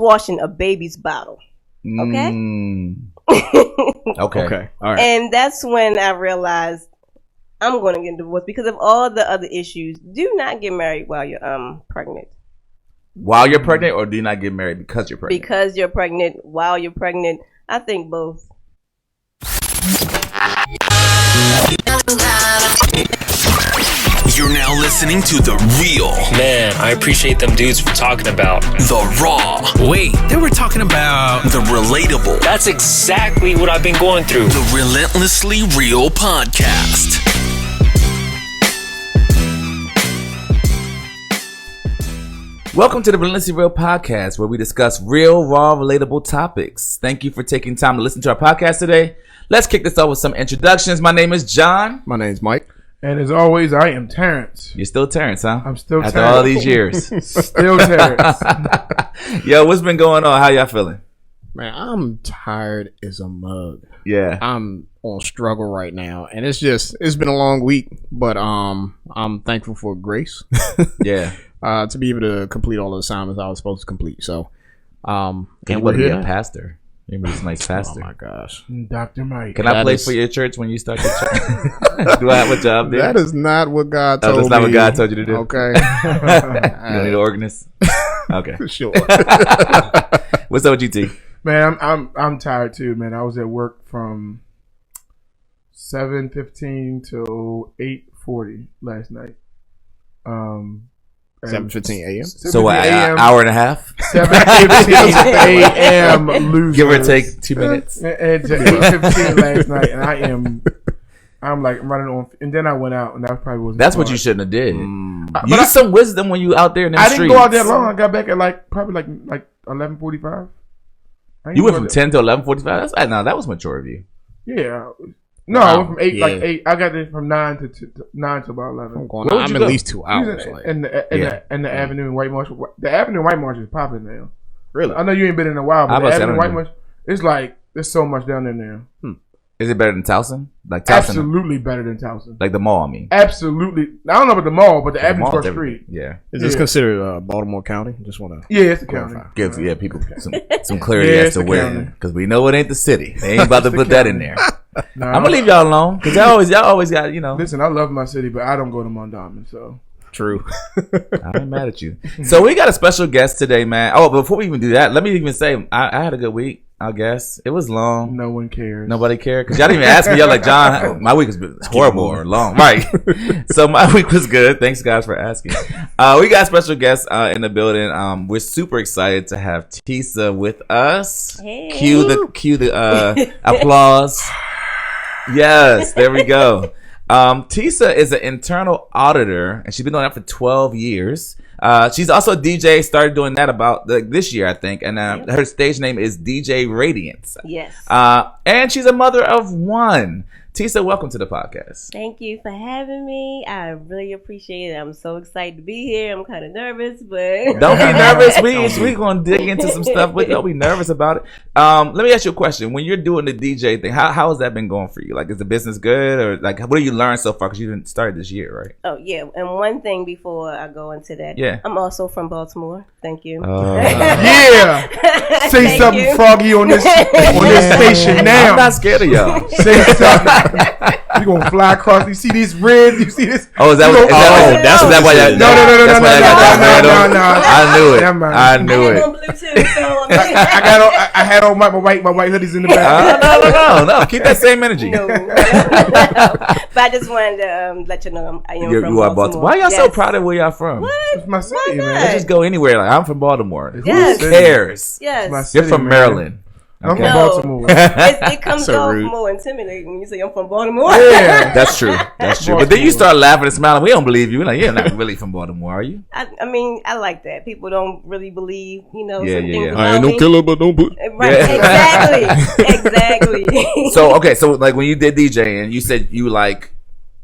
washing a baby's bottle. Okay. Okay. All right. And that's when I realized I'm going to get divorced because of all the other issues. Do not get married while you're pregnant. While you're pregnant, or do you not get married because you're pregnant? Because you're pregnant, while you're pregnant. I think both. You're now listening to The Real. Man, I appreciate them dudes for talking about The Raw. Wait, they were talking about The Relatable. That's exactly what I've been going through. The Relentlessly Real Podcast. Welcome to the Relentlessly Real Podcast, where we discuss real, raw, relatable topics. Thank you for taking time to listen to our podcast today. Let's kick this off with some introductions. My name is John. My name's Mike. And as always, I am Terrence. You're still Terrence, huh? I'm still After Terrence. all these years. Still Terrence. Yo, what's been going on? How y'all feeling? Man, I'm tired as a mug. Yeah. I'm on struggle right now, and it's been a long week, but I'm thankful for grace. Yeah. To be able to complete all the assignments I was supposed to complete. So, and what be a pastor? You're gonna be a nice pastor. Oh my gosh, Dr. Mike. Can I play for your church when you start the church? Do I have a job there? That is not what God told me. That's not what God told you to do. Okay. You don't need an organist. Okay. Sure. What's up with you, T? Man, I'm tired too, man. I was at work from 7:15 till 8:40 last night. 7:15 a.m. So an hour and a half. 7:15 a.m. losers. Give or take 2 minutes. And to 8:15 last night, and I'm like running on, and then I went out, and that probably wasn't. That's what you shouldn't have did. Use some wisdom when you out there in the streets. I didn't go out there long. I got back at probably 11:45. You went from 10 to 11:45. That was mature of you. Yeah. No, I went from 8. I got there from 9 to about 11. I'm at least 2 hours. And the Avenue in White Marsh. The Avenue in White Marsh is popping now. Really? I know you ain't been in a while, but the Avenue in White Marsh, it's like there's so much down there now. Is it better than Towson? Absolutely better than Towson. Like the mall, I mean. Absolutely. I don't know about the mall, but the Avenue First Street. Yeah. Is this considered Baltimore County? Just want to. Yeah, it's the county. Give people some clarity as to where, because we know it ain't the city. They ain't about to put that in there. No, I'm gonna leave y'all alone because y'all always got Listen, I love my city, but I don't go to Mondawmin, so. True. I ain't mad at you. So we got a special guest today, man. Oh, before we even do that, let me even say I had a good week. I guess it was long. No one cares. Nobody cared because y'all didn't even ask me. Y'all like, John, my week has been horrible or long, right? So my week was good. Thanks, guys, for asking. We got special guests in the building. We're super excited to have Teasa with us. Hey. Cue the applause. Yes, there we go. Teasa is an internal auditor, and she's been doing that for 12 years. She's also a DJ, started doing that about this year, I think. And her stage name is DJ Radiance. Yes. And she's a mother of one. Teasa, welcome to the podcast. Thank you for having me. I really appreciate it. I'm so excited to be here. I'm kind of nervous, but... Don't be nervous. We're going to dig into some stuff, but don't be nervous about it. Let me ask you a question. When you're doing the DJ thing, how has that been going for you? Like, is the business good? Or, like, what have you learned so far? Because you didn't start this year, right? Oh, yeah. And one thing before I go into that. Yeah. I'm also from Baltimore. Thank you. Yeah. Say something froggy on this station now. I'm not scared of y'all. Say something. You gonna fly across? You see these ribs? You see this? Oh, is that why? No. I knew it. I knew it. On Bluetooth, so I had on my white hoodies in the back. No. Keep that same energy. No. But I just wanted to let you know I am from Baltimore. Why y'all so proud of where y'all from? What? It's my city, man. Let's just go anywhere. Like, I'm from Baltimore. Yes. Who cares? Yes. You're from Maryland. I'm Okay. from Baltimore. It comes So off rude. more intimidating when you say I'm from Baltimore. Yeah. That's true. That's true. But then you start laughing and smiling. We don't believe you. We're like, you're not really from Baltimore, are you? I mean, I like that. People don't really believe, Yeah, some yeah, things yeah. about I ain't no me. killer, but don't put. Right, exactly. So like when you did DJ and you said you like,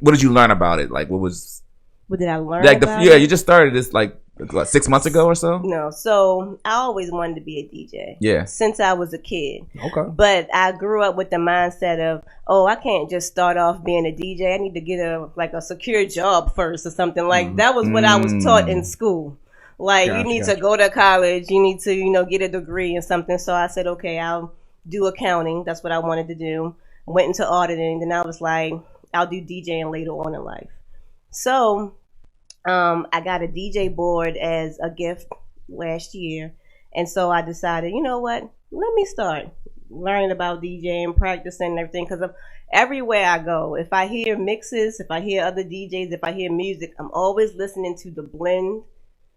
what did you learn about it? Like, what was What did I learn like about you it? just started this like 6 months ago or so? No, so I always wanted to be a DJ. Yeah. Since I was a kid. Okay. But I grew up with the mindset of, I can't just start off being a DJ. I need to get a secure job first or something. Like that was what I was taught in school. Like, you need to go to college. You need to, get a degree and something. So I said, okay, I'll do accounting. That's what I wanted to do. Went into auditing. Then I was like, I'll do DJing later on in life. So I got a DJ board as a gift last year. And so I decided, you know what? Let me start learning about DJing, practicing and everything. Because everywhere I go, if I hear mixes, if I hear other DJs, if I hear music, I'm always listening to the blend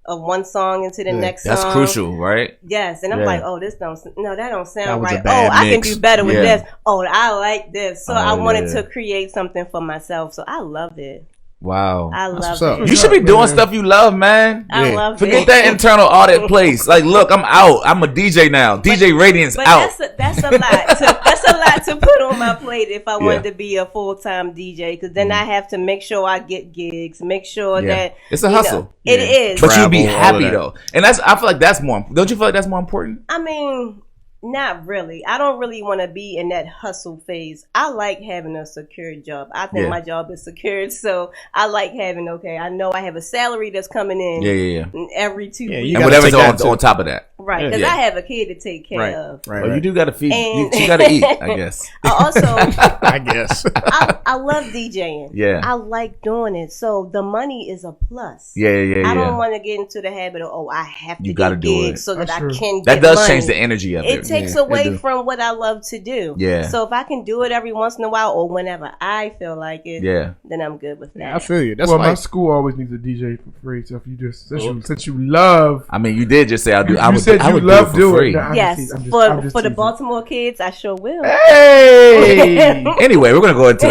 of one song into the next song. That's crucial, right? Yes. And I'm like, oh, that don't sound right. Oh, I can do better with this. Oh, I like this. So I wanted to create something for myself. So I love it. Wow. I love it. You should be doing stuff you love, man. I love it. Forget that internal audit place. Like, look, I'm out. I'm a DJ now. DJ Radiant's out. That's a lot. That's a lot to put on my plate if I wanted to be a full-time DJ. Because then I have to make sure I get gigs. Make sure that it's a hustle. It is. But you'd be happy though, and I feel like that's more. Don't you feel like that's more important? I mean, not really. I don't really want to be in that hustle phase. I like having a secure job. I think my job is secured, so I like having, I know I have a salary that's coming in every 2 weeks. And whatever's on top of that. Right, because I have a kid to take care of. Right. Well, you do got to feed. You got to eat, I guess. I guess. I love DJing. Yeah. I like doing it. So the money is a plus. Yeah. I don't want to get into the habit of, I have to get do gigs so that I can get That does money. change the energy of it. It takes away from what I love to do. Yeah. So if I can do it every once in a while or whenever I feel like it, then I'm good with that. Yeah, I feel you. That's my school always needs a DJ for free. So if you just since you love, I mean, you did just say I do. I would love do it. No, yes, for the Baltimore kids, I sure will. Hey. Anyway, we're gonna go into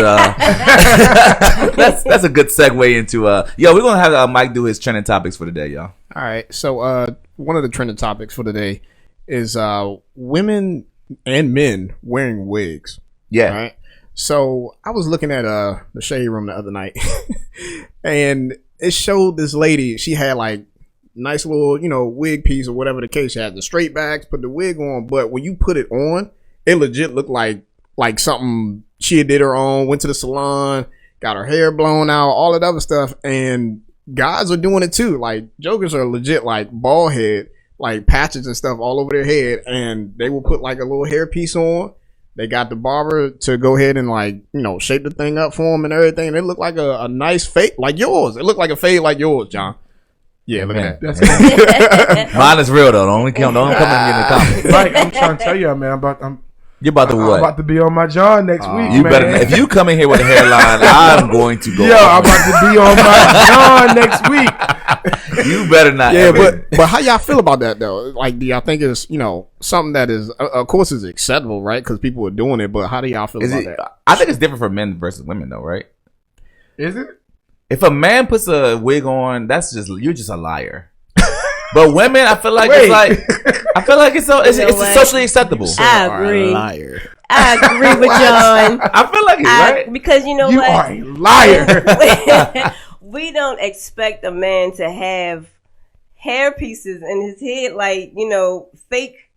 that's a good segue into we're gonna have Mike do his trending topics for the day, y'all. All right. So one of the trending topics for the day is women and men wearing wigs. Yeah. Right. So I was looking at the Shade Room the other night, and it showed this lady. She had like nice little, wig piece or whatever the case. She had the straight backs, put the wig on, but when you put it on, it legit looked like something she did her own. Went to the salon, got her hair blown out, all that other stuff, and guys are doing it too. Like jokers are legit like bald head, like patches and stuff all over their head, and they will put like a little hair piece on. They got the barber to go ahead and shape the thing up for them and everything. And it looked like a nice fade like yours. It looked like a fade like yours, John. Yeah, look at that. Mine is real though. Don't come in the comments. Like, I'm trying to tell you, man. You're about to what? I'm about to be on my John next week. You man. better. If you come in here with a hairline, I'm going to go. Yo, I'm about to be on my John next week. You better not. Yeah, but how y'all feel about that though? Like, do y'all think it's something that is, of course, is acceptable, right? Because people are doing it. But how do y'all feel about that? I think it's different for men versus women, though, right? Is it? If a man puts a wig on, you're just a liar. But women, I feel like it's socially acceptable. I agree. Liar. I agree with John. I feel like it, right? Because you know you what? You are a liar. We don't expect a man to have hair pieces in his head, like, fake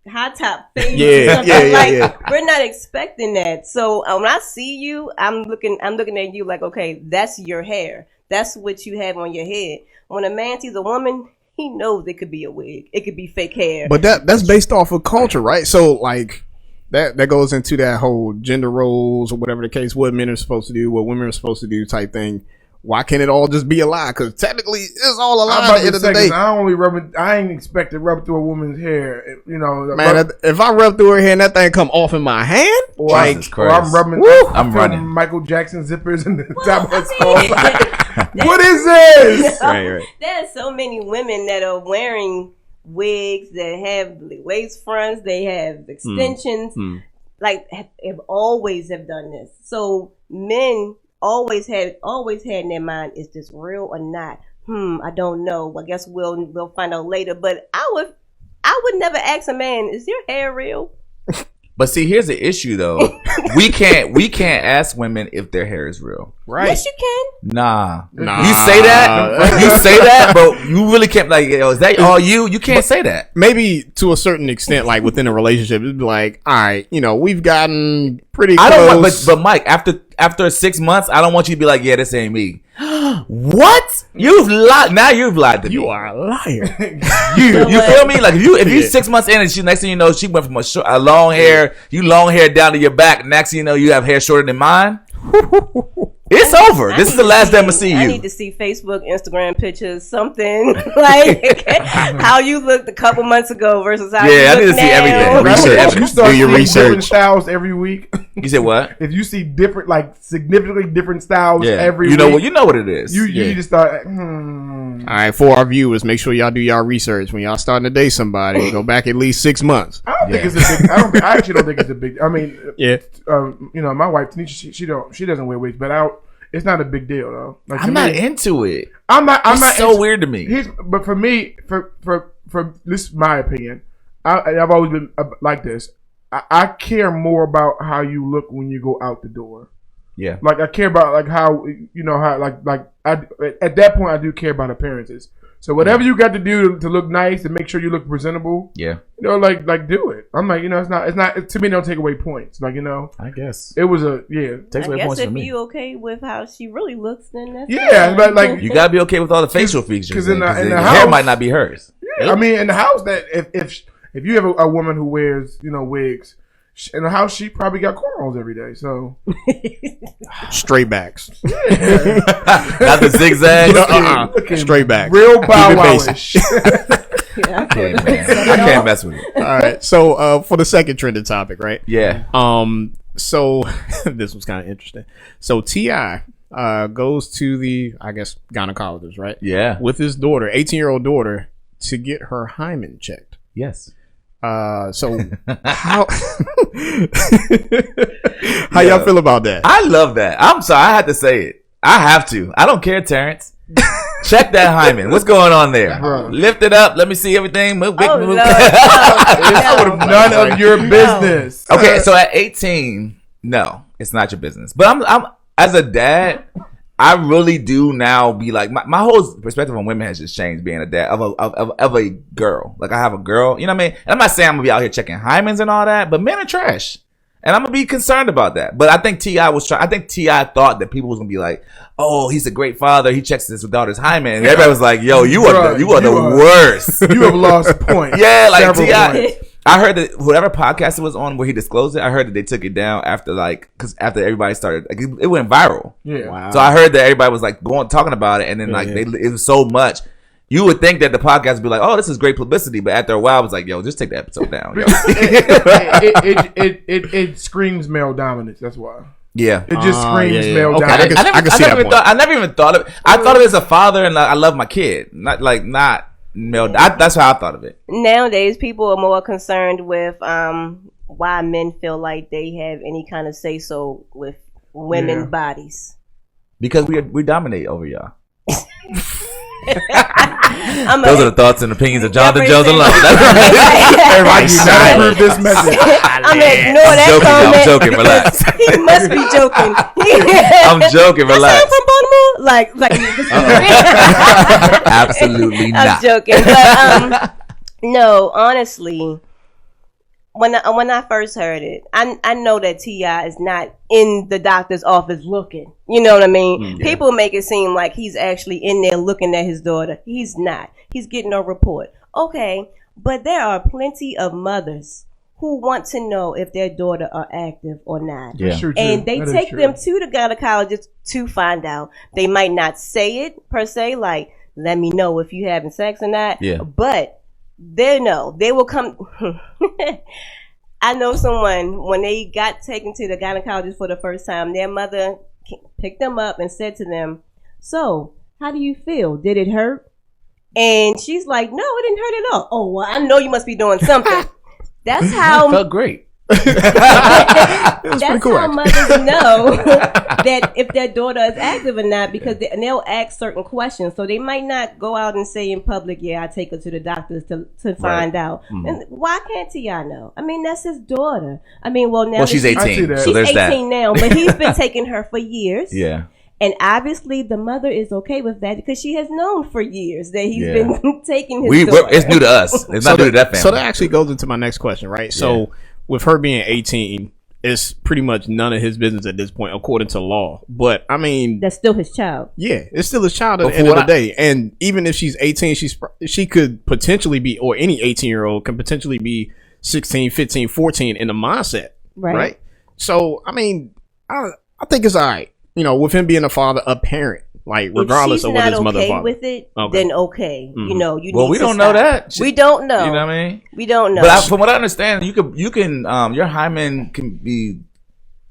high top fades. Yeah. We're not expecting that. So when I see you, I'm looking at you like, okay, that's your hair. That's what you have on your head. When a man sees a woman, he knows it could be a wig. It could be fake hair. But that's based off of culture, right? So like that goes into that whole gender roles or whatever the case, what men are supposed to do, what women are supposed to do type thing. Why can't it all just be a lie? Because technically, it's all a lie at the end of the day. I ain't expect to rub through a woman's hair. Man, if I rub through her hair and that thing come off in my hand, or I'm rubbing, I'm running Michael Jackson zippers in the top of her skull. What is this? Right. There's so many women that are wearing wigs that have waist fronts. They have extensions. Like have always done this. So men always had in their mind, is this real or not? I don't know. I guess we'll find out later. But I would never ask a man, is your hair real? But see, here's the issue though. we can't ask women if their hair is real. Right. Yes, you can. Nah. Nah. You say that? You say that, but you really can't, like, yo, is that all you? You can't say that. Maybe to a certain extent, like within a relationship, it'd be like, all right, we've gotten pretty close. I don't want, but Mike, after 6 months, I don't want you to be like, yeah, this ain't me. What? You've lied. Now you've lied to me. You are a liar. You feel me? Like if you 6 months in and she next thing you know she went from a long hair, you long hair down to your back. Next thing you know you have hair shorter than mine. It's over. This is the last day I'm gonna see you. I need to see Facebook, Instagram pictures, something like how you looked a couple months ago versus how you look now. I need to see everything. Research. You start Do your seeing research. different styles every week. You said what? If you see different, like significantly different styles every you know week, what? You know what it is. you need to start. All right, for our viewers, make sure y'all do y'all research when y'all starting to date somebody. Go back at least 6 months. I don't think it's a big. I actually don't think it's a big. I mean, Yeah. My wife Tanisha, she doesn't wear wigs, but it's not a big deal though. Like, I'm not into it. I'm not. It's so weird to me. But for me, for this is my opinion. I've always been like this. I care more about how you look when you go out the door. Yeah. Like I care about like how at that point I do care about appearances. So whatever you got to do to look nice and make sure you look presentable. Yeah. Like do it. I'm like, it's not to me. Don't take away points. Like, I guess it was a takes away I points guess for me. if you okay with how she really looks, then that's Yeah, fine. but like You gotta be okay with all the facial features. Because in the your house, hair might not be hers. I mean, in the house that if you have a woman who wears wigs. In the house, she probably got cornrows every day. So Straight backs. Not the zigzags. Straight backs. real bow Keep it wowish. Yeah. Okay, man. I can't mess with it. All right. So for the second trending topic, right? Yeah. So this was kind of interesting. So T.I. goes to the, I guess, gynecologist, right? Yeah. With his daughter, 18-year-old daughter, to get her hymen checked. Yes. So how y'all feel about that? I love that. I'm sorry, I had to say it. I have to. I don't care, Terrence. Check that hymen. What's going on there? Bro. Lift it up. Let me see everything. Move. Oh, move. no, None of your business. Okay, so at 18, no, it's not your business. But I'm as a dad, I really do now be like my whole perspective on women has just changed. Being a dad of a girl, like I have a girl, you know what I mean. And I'm not saying I'm gonna be out here checking hymens and all that, but men are trash, and I'm gonna be concerned about that. But I think T.I. thought that people was gonna be like, oh, he's a great father. He checks his daughter's hymen, and everybody was like, yo, you are the worst. You have lost a point. Yeah, like Several T.I. points. I heard that whatever podcast it was on where he disclosed it, I heard that they took it down after after everybody started, like, it went viral. Yeah. Wow. So I heard that everybody was like talking about it, and then it was so much. You would think that the podcast would be like, oh, this is great publicity, but after a while, it was like, yo, just take the episode down. Yo. It screams male dominance. That's why. Yeah. It just screams yeah. male Okay, dominance. I can see that point. I never even thought of it. I thought of it as a father, and I love my kid, not male. That's how I thought of it. Nowadays, people are more concerned with why men feel like they have any kind of say so with women's bodies. Because we dominate over y'all. I'm Those are the thoughts and opinions of Jonathan Jeffrey Jones said- alone. Everybody do not approve this message. I'm gonna ignore that comment. I'm joking. Relax. He must be joking. I'm joking. Relax. From Baltimore? Like Absolutely I'm not. joking, but no, honestly, when I first heard it, I know that T.I. is not in the doctor's office looking. You know what I mean? People make it seem like he's actually in there looking at his daughter. He's not. He's getting a report. Okay, but there are plenty of mothers who want to know if their daughter are active or not. Yeah. True, And they that is take true. them to the gynecologist to find out. They might not say it per se, like, let me know if you having sex or not. Yeah. But they know. They will come. I know someone, when they got taken to the gynecologist for the first time, their mother picked them up and said to them, so, how do you feel? Did it hurt? And she's like, no, it didn't hurt at all. Oh, well, I know you must be doing something. That's how Felt great. that's pretty cool, how actually. mothers know that if their daughter is active or not, because they'll ask certain questions. So they might not go out and say in public, yeah, I take her to the doctors to find out. And why can't T.I. know? I mean, that's his daughter. I mean, well, now Well, she's that 18, that. so she's there's 18 that. now, but he's been taking her for years. Yeah. And obviously, the mother is okay with that because she has known for years that he's Yeah. been taking his daughter. It's new to us. It's not new to that family. So that actually goes into my next question, right? So with her being 18, it's pretty much none of his business at this point, according to law. But I mean, That's still his child. yeah, it's still his child at the end of the day. And even if she's 18, she could potentially be, or any 18-year-old can potentially be 16, 15, 14 in the mindset, right? So I mean, I think it's all right. You know, with him being a father, a parent, like regardless of what his mother okay father. with it, then okay. You know, you. Well, we don't know that. We don't know. You know what I mean? We don't know. But from what I understand, you can your hymen can be,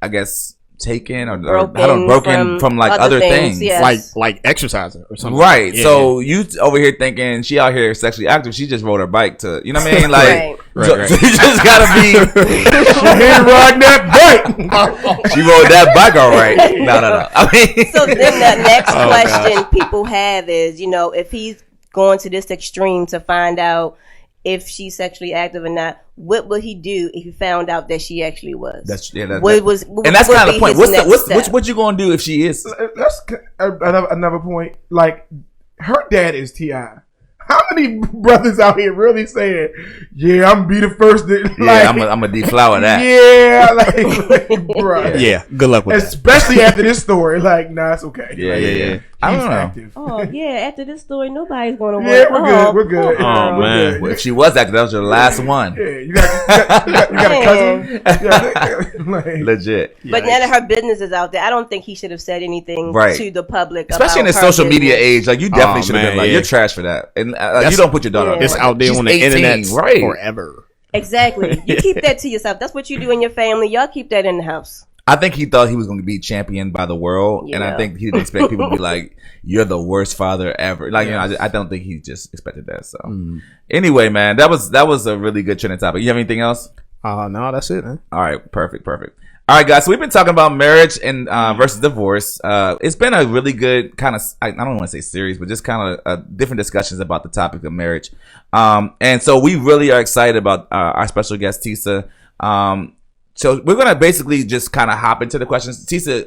I guess, taken or broken from like other things. Yes. like exercising or something. Right. Yeah. So you over here thinking she out here sexually active. She just rode her bike to, you know what I mean? Like, Right. So you just gotta be. She ain't riding that bike. She rode that bike all right. No. I mean, So then the next question people have is, you know, if he's going to this extreme to find out if she's sexually active or not, what would he do if he found out that she actually was? and that's what kind of the be point. his What you gonna do if she is? That's another point. Like, her dad is T.I. How many brothers out here really saying, "Yeah, I'm gonna be the first"? Yeah, I'm gonna deflower that. Yeah, like bro. Yeah, good luck with that. Especially after this story. Like, nah, it's okay. Yeah. I don't know. Active. Oh yeah, after this story, nobody's going to Yeah, work. we're good. Oh, man. Well, if she was active, that was your last one. Yeah, you got a cousin. Like, Legit. But now that her business is out there, I don't think he should have said anything to the public, especially in about the her social media business. age. Like, you definitely should have been like, yeah. you're trash for that, and you don't put your daughter. It's up. out there She's on the 18, internet right? forever. Exactly. You keep that to yourself. That's what you do in your family. Y'all keep that in the house. I think he thought he was going to be championed by the world, and I think he didn't expect people to be like, "You're the worst father ever." Like, you know, I don't think he just expected that. So, anyway, man, that was a really good trending topic. You have anything else? No, that's it, man. All right, perfect. All right, guys. So we've been talking about marriage and versus divorce. It's been a really good kind of, I don't want to say series, but just kind of different discussions about the topic of marriage. And so we really are excited about our special guest, Teasa. So we're gonna basically just kind of hop into the questions. Teasa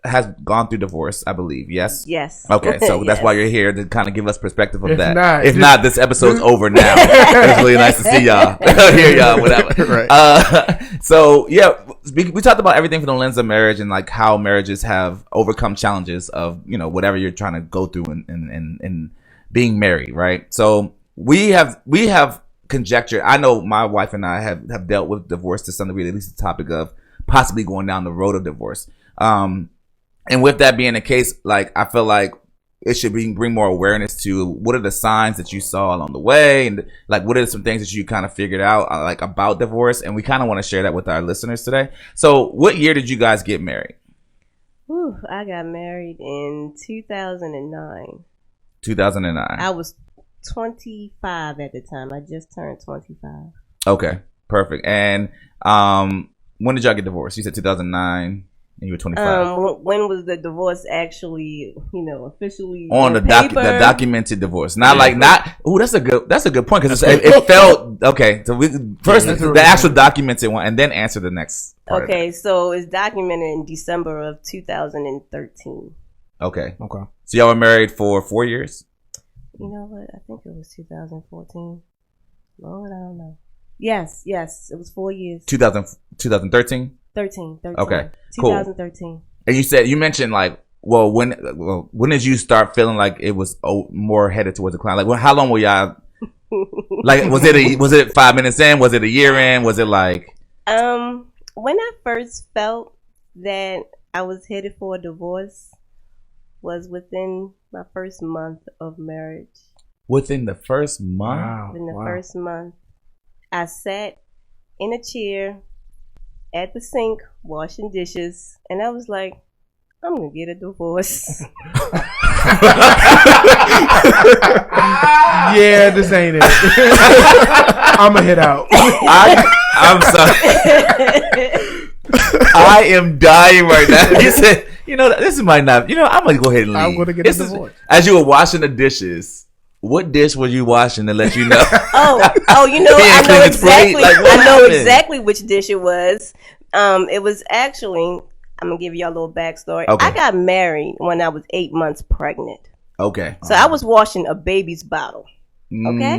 has gone through divorce, I believe. Yes. Yes. Okay, so that's why you're here to kind of give us perspective of that. If Not, this episode's over now. It's really nice to see y'all, hear y'all, whatever. Right. So yeah, we talked about everything from the lens of marriage and like how marriages have overcome challenges of, you know, whatever you're trying to go through in being married, right? So we have conjecture. I know my wife and I have dealt with divorce to some degree, at least the topic of possibly going down the road of divorce. And with that being the case, like, I feel like it should bring more awareness to what are the signs that you saw along the way, and like what are some things that you kind of figured out like about divorce, and we kind of want to share that with our listeners today. So what year did you guys get married? I got married in 2009. 2009. I was 25 at the time. I just turned 25. Okay, perfect. And when did y'all get divorced? You said 2009 and you were 25. When was the divorce actually, officially on the paper? the documented divorce? Not that's a good point, because it felt okay. So the actual documented one, and then answer the next part. Okay, so it's documented in December of 2013. Okay. So y'all were married for 4 years? You know what? I think it was 2014. Lord, I don't know. Yes, it was 4 years. 2013? 13. Okay, 2013. And you mentioned like, when did you start feeling like it was more headed towards the decline? Like, how long were y'all? Like, was it 5 minutes in? Was it a year in? Was it like? When I first felt that I was headed for a divorce was within my first month of marriage. Within the first month? Wow. Within the first month, I sat in a chair at the sink washing dishes, and I was like, I'm gonna get a divorce. Yeah, this ain't it. I'm gonna head out. I'm sorry. I am dying right now. You said, this might not. I'm gonna go ahead and leave. I'm gonna get a divorce. As you were washing the dishes, what dish were you washing to let you know? I know exactly. Like, I know exactly which dish it was. It was actually, I'm gonna give y'all a little backstory. Okay. I got married when I was 8 months pregnant. Okay. So I was washing a baby's bottle. Okay.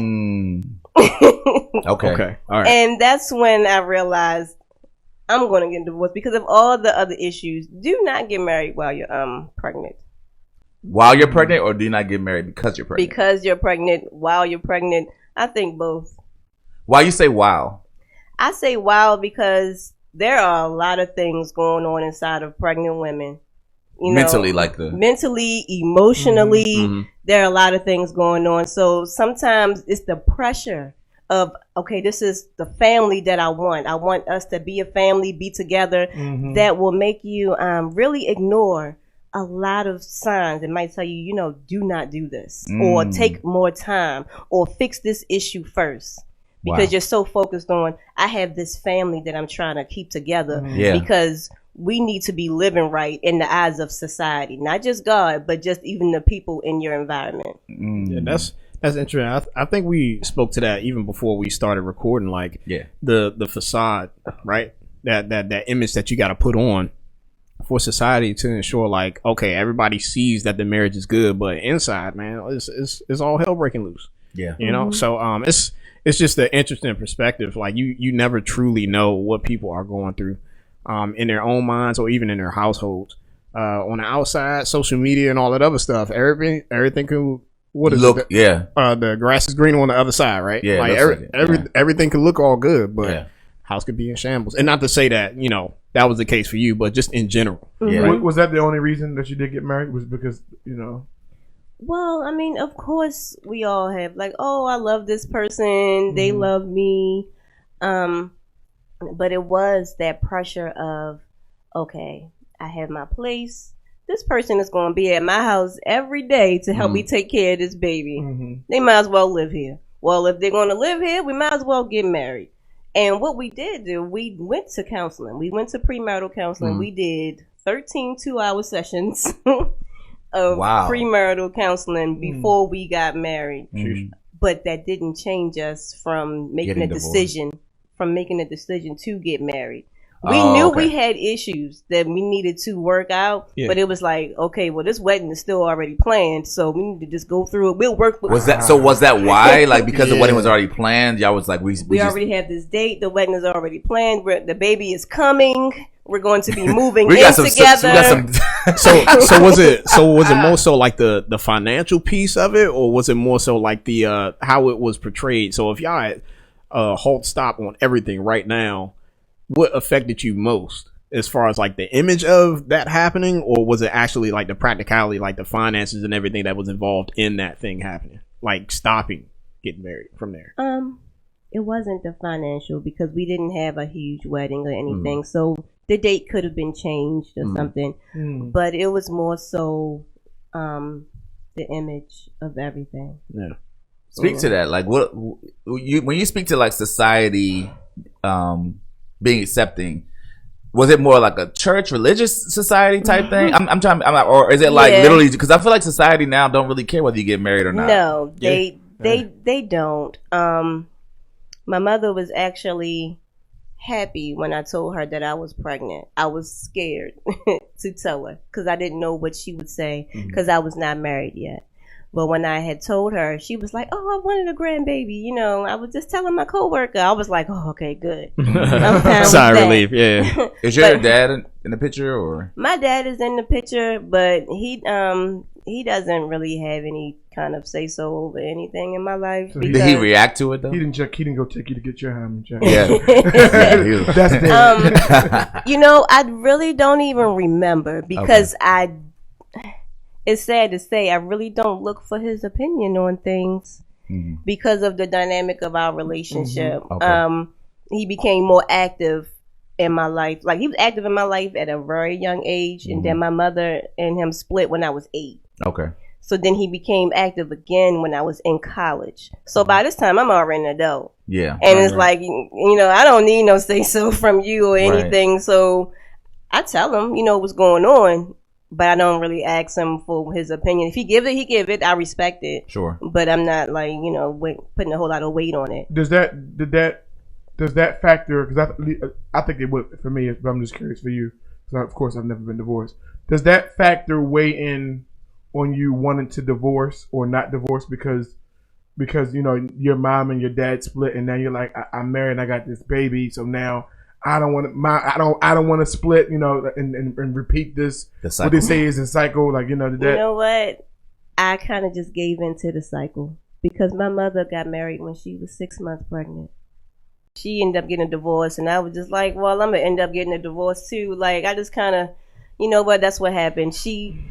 Okay. All right. And that's when I realized I'm going to get divorced because of all the other issues. Do not get married while you're pregnant. While you're pregnant, or do you not get married because you're pregnant? Because you're pregnant, while you're pregnant. I think both. Why you say wow? I say wow because there are a lot of things going on inside of pregnant women. You know, mentally, emotionally, there are a lot of things going on. So sometimes it's the pressure of, okay, this is the family that I want. I want us to be a family, be together. That will make you really ignore a lot of signs. It might tell you, you know, do not do this, or take more time, or fix this issue first. Because you're so focused on, I have this family that I'm trying to keep together. Because we need to be living right in the eyes of society, not just God, but just even the people in your environment. Yeah, that's interesting. I think we spoke to that even before we started recording. Like, the facade, right? That image that you got to put on for society to ensure, like, okay, everybody sees that the marriage is good, but inside, man, it's all hell breaking loose. Yeah, you know. So it's just an interesting perspective. Like, you never truly know what people are going through. In their own minds or even in their households. On the outside, social media and all that other stuff, everything can the grass is green on the other side, right? Yeah, like everything can look all good, but house could be in shambles. And not to say that, you know, that was the case for you, but just in general. Right? Was that the only reason that you did get married? Was because, you know? Well, I mean, of course we all have, like, oh, I love this person, they love me. But it was that pressure of, okay, I have my place. This person is going to be at my house every day to help me take care of this baby. They might as well live here. Well, if they're going to live here, we might as well get married. And what we did do, we went to counseling. We went to premarital counseling. We did 13 2-hour sessions of premarital counseling before we got married. But that didn't change us from making a decision. From making a decision to get married. We knew we had issues that we needed to work out, but it was like, okay, well, this wedding is still already planned, so we need to just go through it. We'll work with was that why? Like, because the wedding was already planned, y'all was like, we already have this date, the wedding is already planned, the baby is coming, we're going to be moving together. So was it more so like the financial piece of it, or was it more so like the how it was portrayed? So if y'all had halt stop on everything right now, what affected you most as far as like the image of that happening, or was it actually like the practicality, like the finances and everything that was involved in that thing happening, like stopping getting married from there? It wasn't the financial, because we didn't have a huge wedding or anything, so the date could have been changed or something, but it was more so the image of everything. Speak to that. Like, what when you speak to like society being accepting, was it more like a church religious society type thing? Or is it like literally, because I feel like society now don't really care whether you get married or not. No, they don't. My mother was actually happy when I told her that I was pregnant. I was scared to tell her because I didn't know what she would say, because I was not married yet. But when I had told her, she was like, oh, I wanted a grandbaby. You know, I was just telling my coworker. I was like, oh, okay, good. Sigh of relief, yeah. Is your dad in the picture, or? My dad is in the picture, but he doesn't really have any kind of say so over anything in my life. So did he react to it though? He didn't go take you to get your hymen checked. Yeah. That's dead. You know, I really don't even remember, because it's sad to say, I really don't look for his opinion on things because of the dynamic of our relationship. He became more active in my life. Like, he was active in my life at a very young age, and then my mother and him split when I was 8. Okay. So then he became active again when I was in college. So by this time, I'm already an adult. Yeah. And it's like, you know, I don't need no say so from you or anything. So I tell him, you know, what's going on. But I don't really ask him for his opinion. If he give it, he give it. I respect it. Sure. But I'm not like, you know, putting a whole lot of weight on it. Does that factor? Because I think it would for me. But I'm just curious for you. because of course I've never been divorced. Does that factor weigh in on you wanting to divorce or not divorce because you know your mom and your dad split and now you're like I'm married and I got this baby, so now I don't want to split, you know, and repeat this. What they say is a cycle, like, you know. You know what? I kind of just gave into the cycle because my mother got married when she was 6 months pregnant. She ended up getting a divorce, and I was just like, well, I'm gonna end up getting a divorce too. Like, I just kind of, you know what? That's what happened. She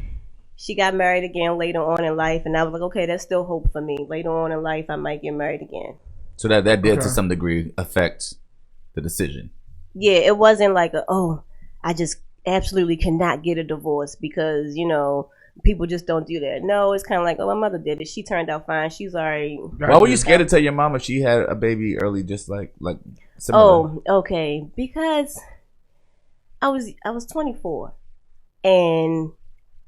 got married again later on in life, and I was like, okay, there's still hope for me. Later on in life, I might get married again. So that did to some degree affect the decision. Yeah, it wasn't like I just absolutely cannot get a divorce because, you know, people just don't do that. No, it's kind of like, my mother did it. She turned out fine. She's already. Why were you scared to tell your mom if she had a baby early, just like similar? Oh, okay. Because I was 24 and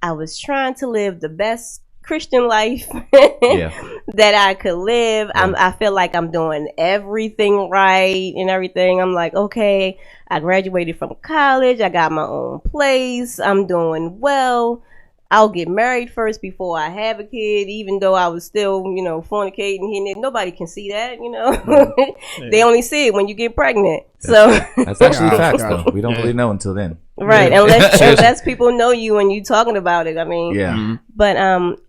I was trying to live the best Christian life that I could live. Yeah. I feel like I'm doing everything right and everything. I'm like, okay, I graduated from college. I got my own place. I'm doing well. I'll get married first before I have a kid, even though I was still, you know, fornicating here and there. Nobody can see that, you know. They only see it when you get pregnant. That's actually facts, though. We don't really know until then. Right, unless people know you and you talking about it. I mean, yeah. But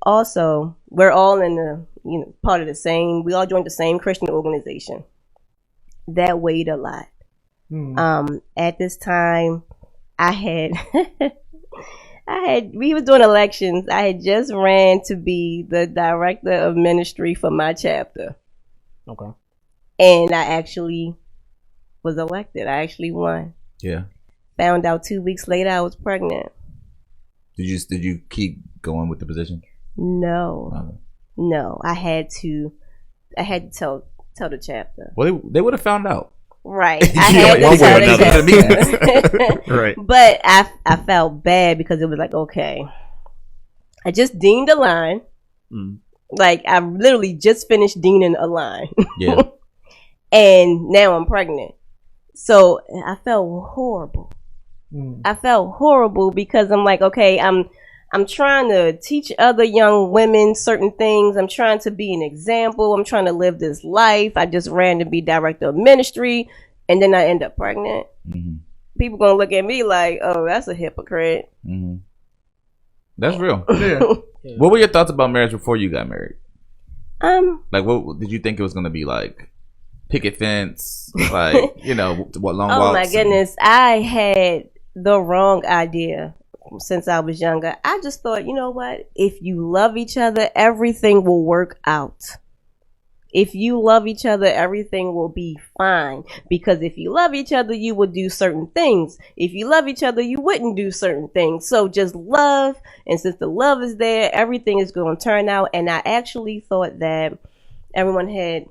also we're all in the, you know, part of the same. We all joined the same Christian organization. That weighed a lot. At this time, we were doing elections. I had just ran to be the director of ministry for my chapter. Okay. And I actually was elected. I actually won. Yeah. Found out 2 weeks later I was pregnant. Did you keep going with the position? No. No. I had to tell the chapter. Well, they would have found out. Right. I had to tell the chapter. Right. But I felt bad because it was like, okay, I just deaned a line. Like, I literally just finished deaning a line. Yeah. And now I'm pregnant. So I felt horrible. I felt horrible because I'm like, okay, I'm trying to teach other young women certain things. I'm trying to be an example. I'm trying to live this life. I just ran to be director of ministry, and then I end up pregnant. People gonna look at me like, oh, that's a hypocrite. That's real. Yeah. What were your thoughts about marriage before you got married? Like, what did you think it was gonna be like? Picket fence, like, you know, what long walks? Oh my goodness, I had the wrong idea since I was younger. I just thought, you know what? If you love each other, everything will work out. If you love each other, everything will be fine. Because if you love each other, you would do certain things. If you love each other, you wouldn't do certain things. So just love, and since the love is there, everything is going to turn out. And I actually thought that everyone had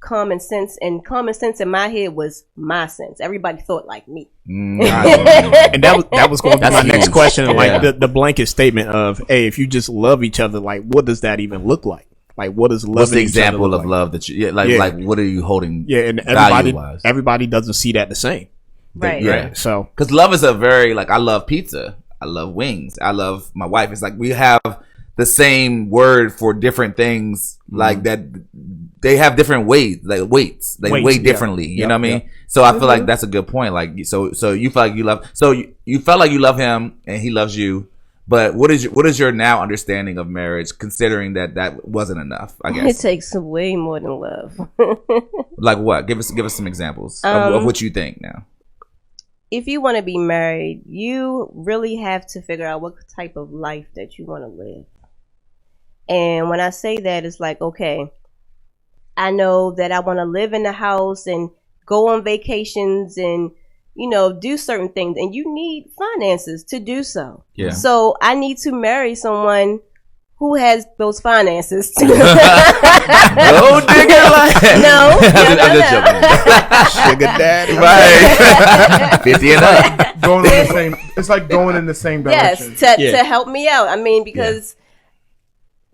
common sense, and common sense in my head was my sense. Everybody thought like me. And that was going to be my next question. Like the blanket statement of, hey, if you just love each other, like, what does that even look like? Like, what is love? What's the example of love that you like? What are you holding? Yeah, and everybody doesn't see that the same. Right. Yeah. Right? So, because love is a very, like, I love pizza, I love wings, I love my wife. It's like we have the same word for different things, like that. They have different weights. They weigh differently. You know what I mean? So I feel like that's a good point. Like, so you feel like you love. So you felt like you love him and he loves you. But what is your now understanding of marriage, considering that wasn't enough? I guess it takes way more than love. Like what? Give us some examples of what you think now. If you want to be married, you really have to figure out what type of life that you want to live. And when I say that, it's like, okay, I know that I want to live in the house and go on vacations and, you know, do certain things. And you need finances to do so. Yeah. So I need to marry someone who has those finances. No digger like no. I'm just joking. sugar daddy. Right. 50 and up. Going in the same. It's like going in the same direction. Yes, to help me out. I mean, because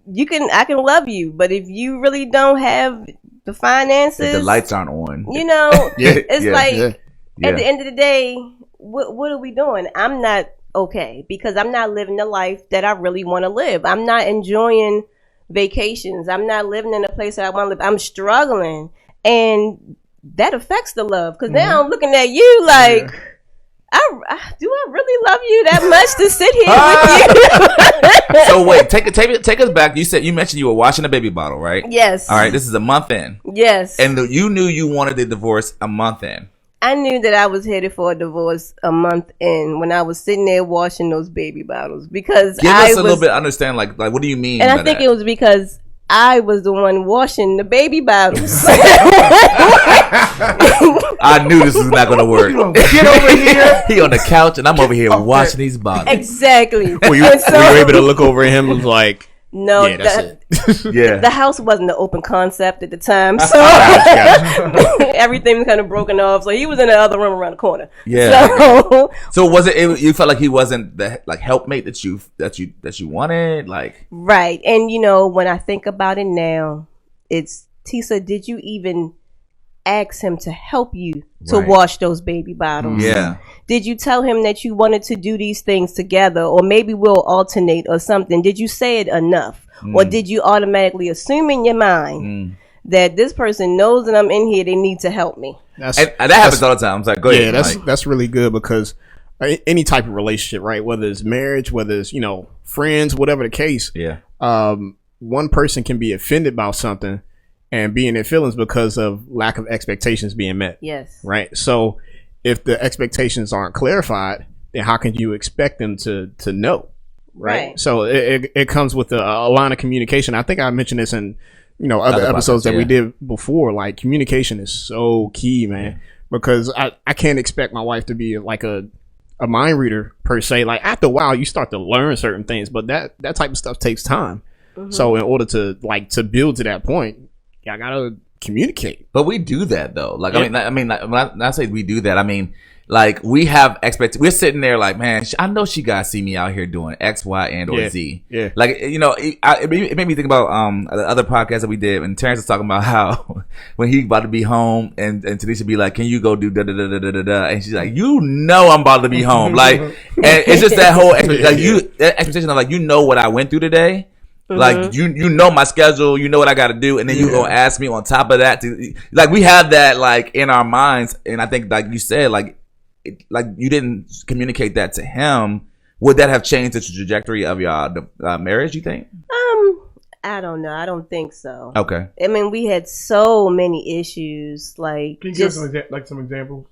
I can love you, but if you really don't have the finances, if the lights aren't on, you know, it's like at the end of the day, what are we doing? I'm not okay because I'm not living the life that I really want to live. I'm not enjoying vacations. I'm not living in a place that I want to live. I'm struggling, and that affects the love because now I'm looking at you like. Do I really love you that much to sit here with you? So wait, take us back. You mentioned you were washing a baby bottle, right? Yes. All right, this is a month in. Yes. And you knew you wanted the divorce a month in. I knew that I was headed for a divorce a month in when I was sitting there washing those baby bottles because Give us a little bit understand like what do you mean? And I think it was because I was the one washing the baby bottles. I knew this was not going to work. Get over here. He on the couch and I'm over here washing these bottles. Exactly. Were you able to look over at him and was like, no, yeah, that's it. Yeah. The house wasn't an open concept at the time, so everything was kind of broken off. So he was in the other room around the corner. Yeah. So was it? You felt like he wasn't the helpmate that you wanted, like right? And when I think about it now, it's Teasa. Did you even ask him to help you to wash those baby bottles? Yeah. Did you tell him that you wanted to do these things together, or maybe we'll alternate or something? Did you say it enough, or did you automatically assume in your mind that this person knows that I'm in here? They need to help me. And that happens all the time. It's like, go ahead. Yeah, that's really good because any type of relationship, right? Whether it's marriage, whether it's friends, whatever the case. Yeah. One person can be offended about something and be in their feelings because of lack of expectations being met. Yes. Right. So if the expectations aren't clarified, then how can you expect them to know? Right. So it comes with a line of communication. I think I mentioned this in other episodes that we did before. Like communication is so key, man, because I can't expect my wife to be like a mind reader per se. Like after a while, you start to learn certain things, but that type of stuff takes time. So in order to build to that point, I gotta communicate. But we do that though. Like when I say we do that, I mean like we have we're sitting there like, man, I know she gotta see me out here doing X, Y, and or Z. Yeah. Like it made me think about the other podcast that we did, and Terrence was talking about how when he about to be home, and Tanisha be like, "Can you go do da da da da da da?" And she's like, I'm about to be home. Like, and it's just that whole expectation of like what I went through today. Like you know my schedule, you know what I got to do, and then you gonna ask me on top of that like we have that like in our minds, and I think like you said like you didn't communicate that to him. Would that have changed the trajectory of your marriage? You think? I don't know. I don't think so. Okay. I mean, we had so many issues. Like, can you give some examples?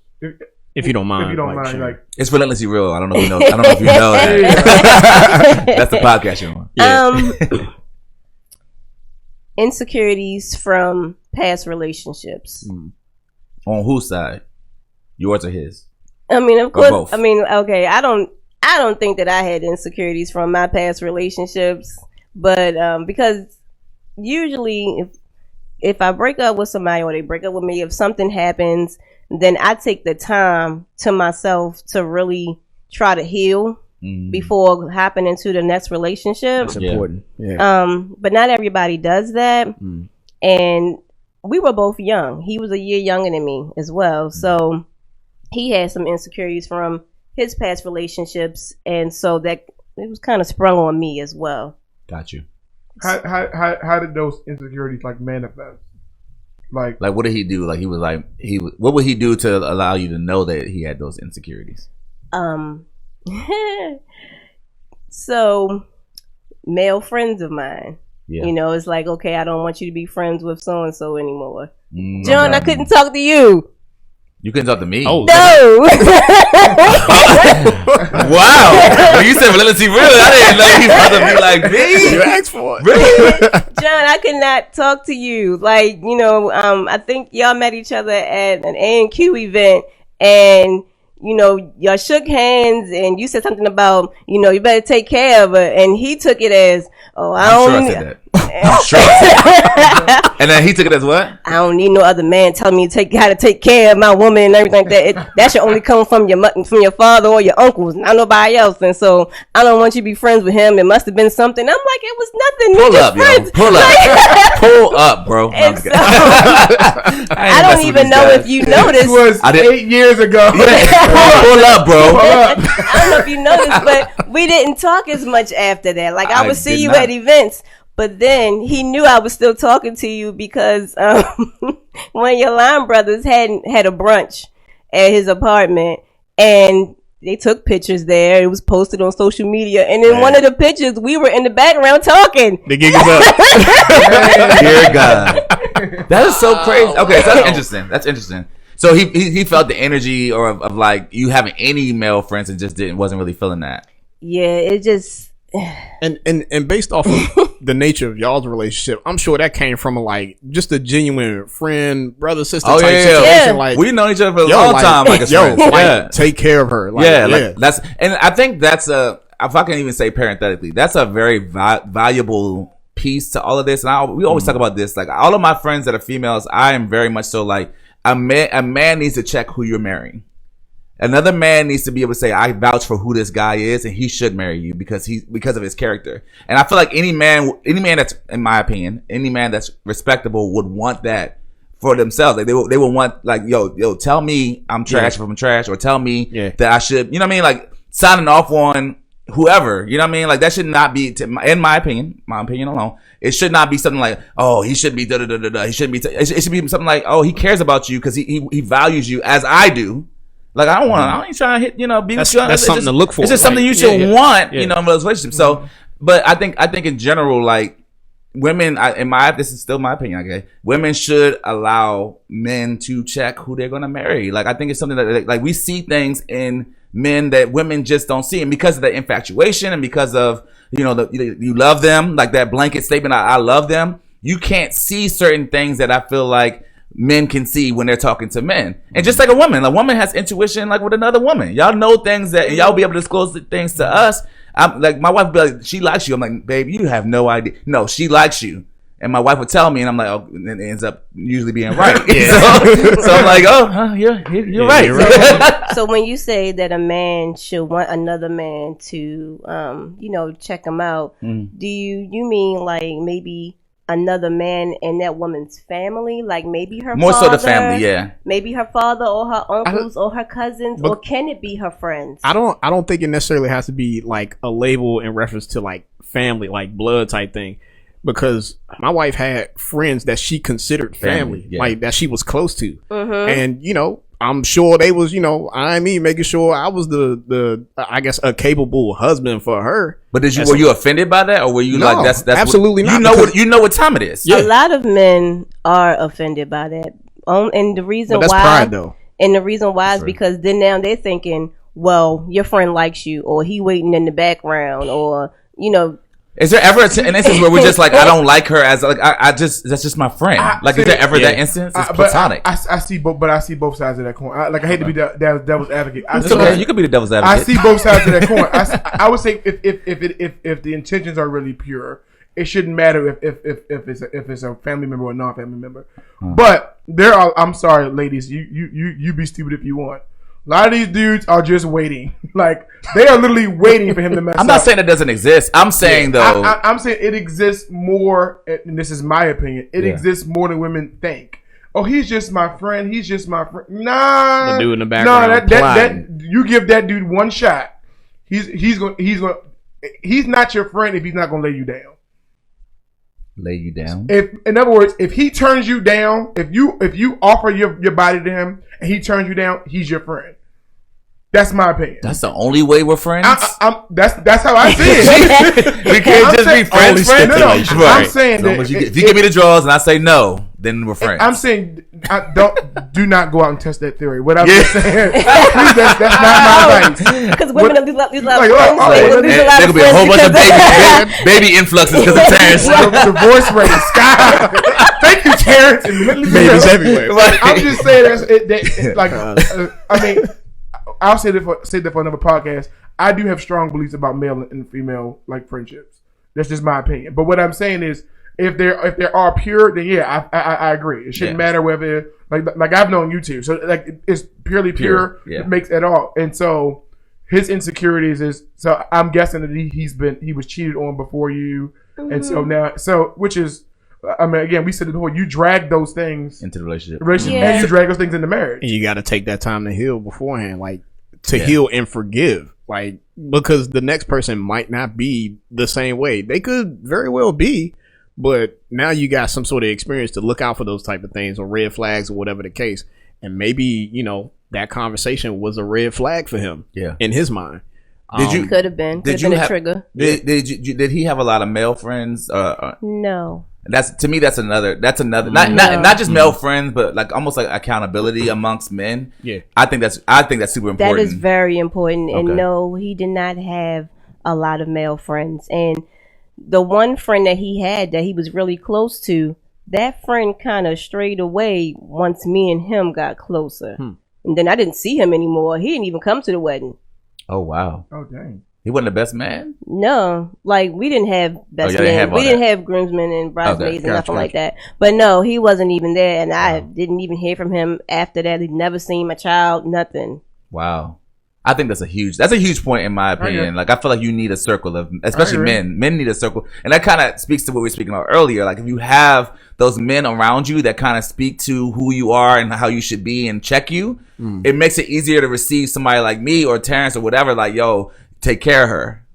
If you don't mind. If you don't mind, like it's Relentlessly Real. I don't know if you know. I don't know if you know that. That's the podcast you're on. Yeah. Insecurities from past relationships. On whose side? Yours or his? I mean, of course. Both. I mean, okay. I don't think that I had insecurities from my past relationships, but because usually if I break up with somebody or they break up with me, if something happens, then I take the time to myself to really try to heal before hopping into the next relationship. That's important. Yeah. But not everybody does that. And we were both young. He was a year younger than me as well. So he had some insecurities from his past relationships. And so that it was kind of sprung on me as well. Got you. How did those insecurities like manifest? Like what did he do? Like what would he do to allow you to know that he had those insecurities? So male friends of mine, yeah. It's like, okay, I don't want you to be friends with so and so anymore. John, I couldn't talk to you. You couldn't talk to me. Oh no! Wow! When you said Relentlessly Real, I didn't know he was about to be like me. You asked for it, really? John, I could not talk to you. Like, I think y'all met each other at an A&Q event, and y'all shook hands, and you said something about, you better take care of her, and he took it as, oh, I'm sure. And then he took it as what? I don't need no other man telling me how to take care of my woman and everything like that. That should only come from your father or your uncles, not nobody else. And so I don't want you to be friends with him. It must have been something. I'm like, it was nothing. Pull We're just up, friends. yo. Pull up. Pull up, bro. And so, I don't even know if you noticed. It was 8 years ago. Pull up, bro. I don't know if you noticed, but we didn't talk as much after that. Like I would see you at events, but then he knew I was still talking to you because one of your line brothers had a brunch at his apartment, and they took pictures there. It was posted on social media, and in one of the pictures, we were in the background talking. The gig is up. Dear God, that is so crazy. Okay, so that's interesting. That's interesting. So he felt the energy or of like you having any male friends and just wasn't really feeling that. Yeah, it just. And based off of the nature of y'all's relationship, I'm sure that came from just a genuine friend, brother, sister type situation. Yeah. Like we've known each other for a long time, like a friend. Take care of her. Like that's, and I think that's if I can even say parenthetically, that's a very valuable piece to all of this. And we always talk about this. Like all of my friends that are females, I am very much so like a man needs to check who you're marrying. Another man needs to be able to say, I vouch for who this guy is, and he should marry you because of his character. And I feel like any man that's, in my opinion, any man that's respectable would want that for themselves. Like they would want, like, yo, tell me I'm trash if I'm trash, or tell me that I should, you know what I mean? Like signing off on whoever, you know what I mean? Like that should not be, in my opinion alone, it should not be something like, oh, he should be da-da-da-da-da. He shouldn't be, it should be something like, oh, he cares about you because he values you as I do. Like I ain't trying to hit, be that's something to look for. It's just something you should want, in a relationship. So, but I think in general, like women, this is still my opinion. Okay, women should allow men to check who they're gonna marry. Like I think it's something that like we see things in men that women just don't see, and because of the infatuation and because of you love them, like that blanket statement, I love them. You can't see certain things that I feel like men can see when they're talking to men. And just like a woman has intuition like with another woman. Y'all know things that, and y'all be able to disclose things to us. I'm like, my wife would be like, she likes you. I'm like, babe, you have no idea. No, she likes you. And my wife would tell me, and I'm like, oh, and it ends up usually being right. So I'm like, oh, you're right. You're right. So when you say that a man should want another man to, check him out, do you mean like maybe another man in that woman's family, like maybe her more father, so the family, maybe her father or her uncles or her cousins, or can it be her friends? I don't think it necessarily has to be like a label in reference to like family, like blood type thing, because my wife had friends that she considered family. Like that she was close to, and I'm sure they was, making sure I was the I guess a capable husband for her. But were you offended by that, or were you like that's absolutely not? You know what time it is. A lot of men are offended by that, and the reason that's why, pride, though. And the reason why is because then now they're thinking, well, your friend likes you, or he waiting in the background, or Is there ever an instance where we're just like, I don't like her as like that's just my friend? Is there ever that instance? It's platonic. I see both sides of that coin. I hate to be the devil's advocate. You could be the devil's advocate. I see both sides of that coin. I would say if the intentions are really pure, it shouldn't matter if it's a family member or a non-family member. But there are. I'm sorry, ladies. You be stupid if you want. A lot of these dudes are just waiting. Like, they are literally waiting for him to mess up. I'm not saying it doesn't exist. I'm saying, though. I'm saying it exists more, and this is my opinion, it exists more than women think. Oh, he's just my friend. He's just my friend. Nah. The dude in the background. That you give that dude one shot. He's not your friend if he's not going to lay you down. Lay you down? In other words, if he turns you down, if you offer your body to him and he turns you down, he's your friend. That's my opinion. That's the only way we're friends? That's how I see it. We can't just be friends. No. I'm saying that if you give me the draws and I say no, then we're friends. I'm saying do not go out and test that theory. What I'm saying, please, that's not my advice. Because women lose a lot of friends. There could be a whole bunch of baby influxes because of Terrence. Divorce rate sky. Thank you, Terrence. Babies everywhere. I'm just saying I mean, I'll say that for another podcast. I do have strong beliefs about male and female like friendships. That's just my opinion. But what I'm saying is, if there are pure, then yeah, I agree. It shouldn't matter whether like I've known you two, so like it's purely pure. It makes it all, and so his insecurities is so I'm guessing that he was cheated on before you, and so now which is. I mean, again, we said it before. You drag those things into the relationship, and you drag those things into marriage. And you got to take that time to heal beforehand, like to heal and forgive, like because the next person might not be the same way. They could very well be, but now you got some sort of experience to look out for those type of things or red flags or whatever the case. And maybe that conversation was a red flag for him. Yeah, in his mind. Could have been a trigger. Did he have a lot of male friends? No. That's another not just male friends, but like almost like accountability amongst men. Yeah, I think that's super important. That is very important. And no, he did not have a lot of male friends. And the one friend that he had that he was really close to, that friend kind of strayed away once me and him got closer. And then I didn't see him anymore. He didn't even come to the wedding. Oh wow. Oh dang. He wasn't the best man? No, like we didn't have best men. We didn't have groomsmen and bridesmaids and nothing like that. But no, he wasn't even there, and I didn't even hear from him after that. He'd never seen my child, nothing. Wow. I think that's a huge point in my opinion. Like I feel like you need a circle of, especially men. Men need a circle, and that kind of speaks to what we were speaking about earlier. Like if you have those men around you that kind of speak to who you are and how you should be and check you, it makes it easier to receive somebody like me or Terrence or whatever. Like yo. Take care of her.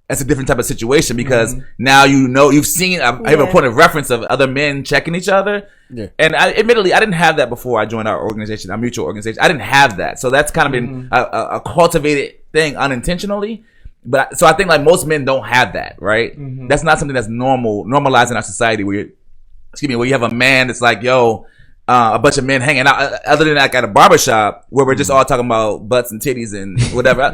That's a different type of situation because now you've seen I have a point of reference of other men checking each other. Yeah. And admittedly, I didn't have that before I joined our organization, our mutual organization. I didn't have that. So that's kind of been a cultivated thing unintentionally. But so I think like most men don't have that, right? That's not something that's normalized in our society where you have a man that's like, yo, a bunch of men hanging out, other than like at a barbershop where we're just all talking about butts and titties and whatever,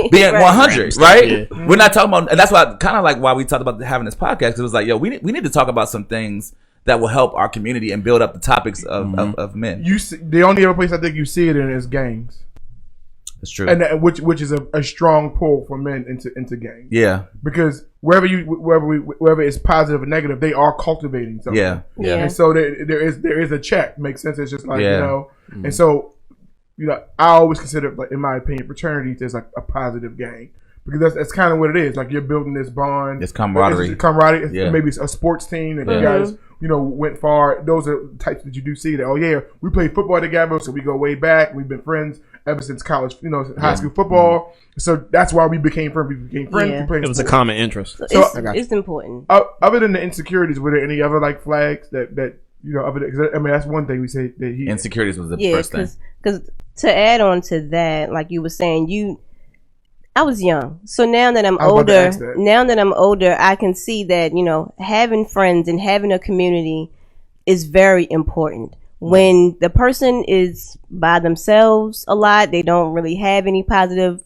being 100, right? Yeah. We're not talking about, and that's why kind of like why we talked about having this podcast, because it was like, yo, we need to talk about some things that will help our community and build up the topics of men. The only other place I think you see it in is gangs. That's true, and which is a strong pull for men into gangs. Yeah, because wherever it's positive or negative, they are cultivating something. Yeah. And so there is a check. Makes sense. It's just like and so I always consider, like in my opinion, fraternities as like a positive gang. Because that's kind of what it is. Like you're building this bond. It's camaraderie. Maybe it's a sports team that you guys, went far. Those are the types that you do see that, we played football together, so we go way back. We've been friends ever since college, high school football. So that's why we became friends. We became friends. Yeah. It was a common interest. So it's important. Other than the insecurities, were there any other like flags that other than, that's one thing we say that he insecurities was the first thing. Because to add on to that, like you were saying, I was young. So now that I'm older, I can see that, having friends and having a community is very important. When the person is by themselves a lot, they don't really have any positive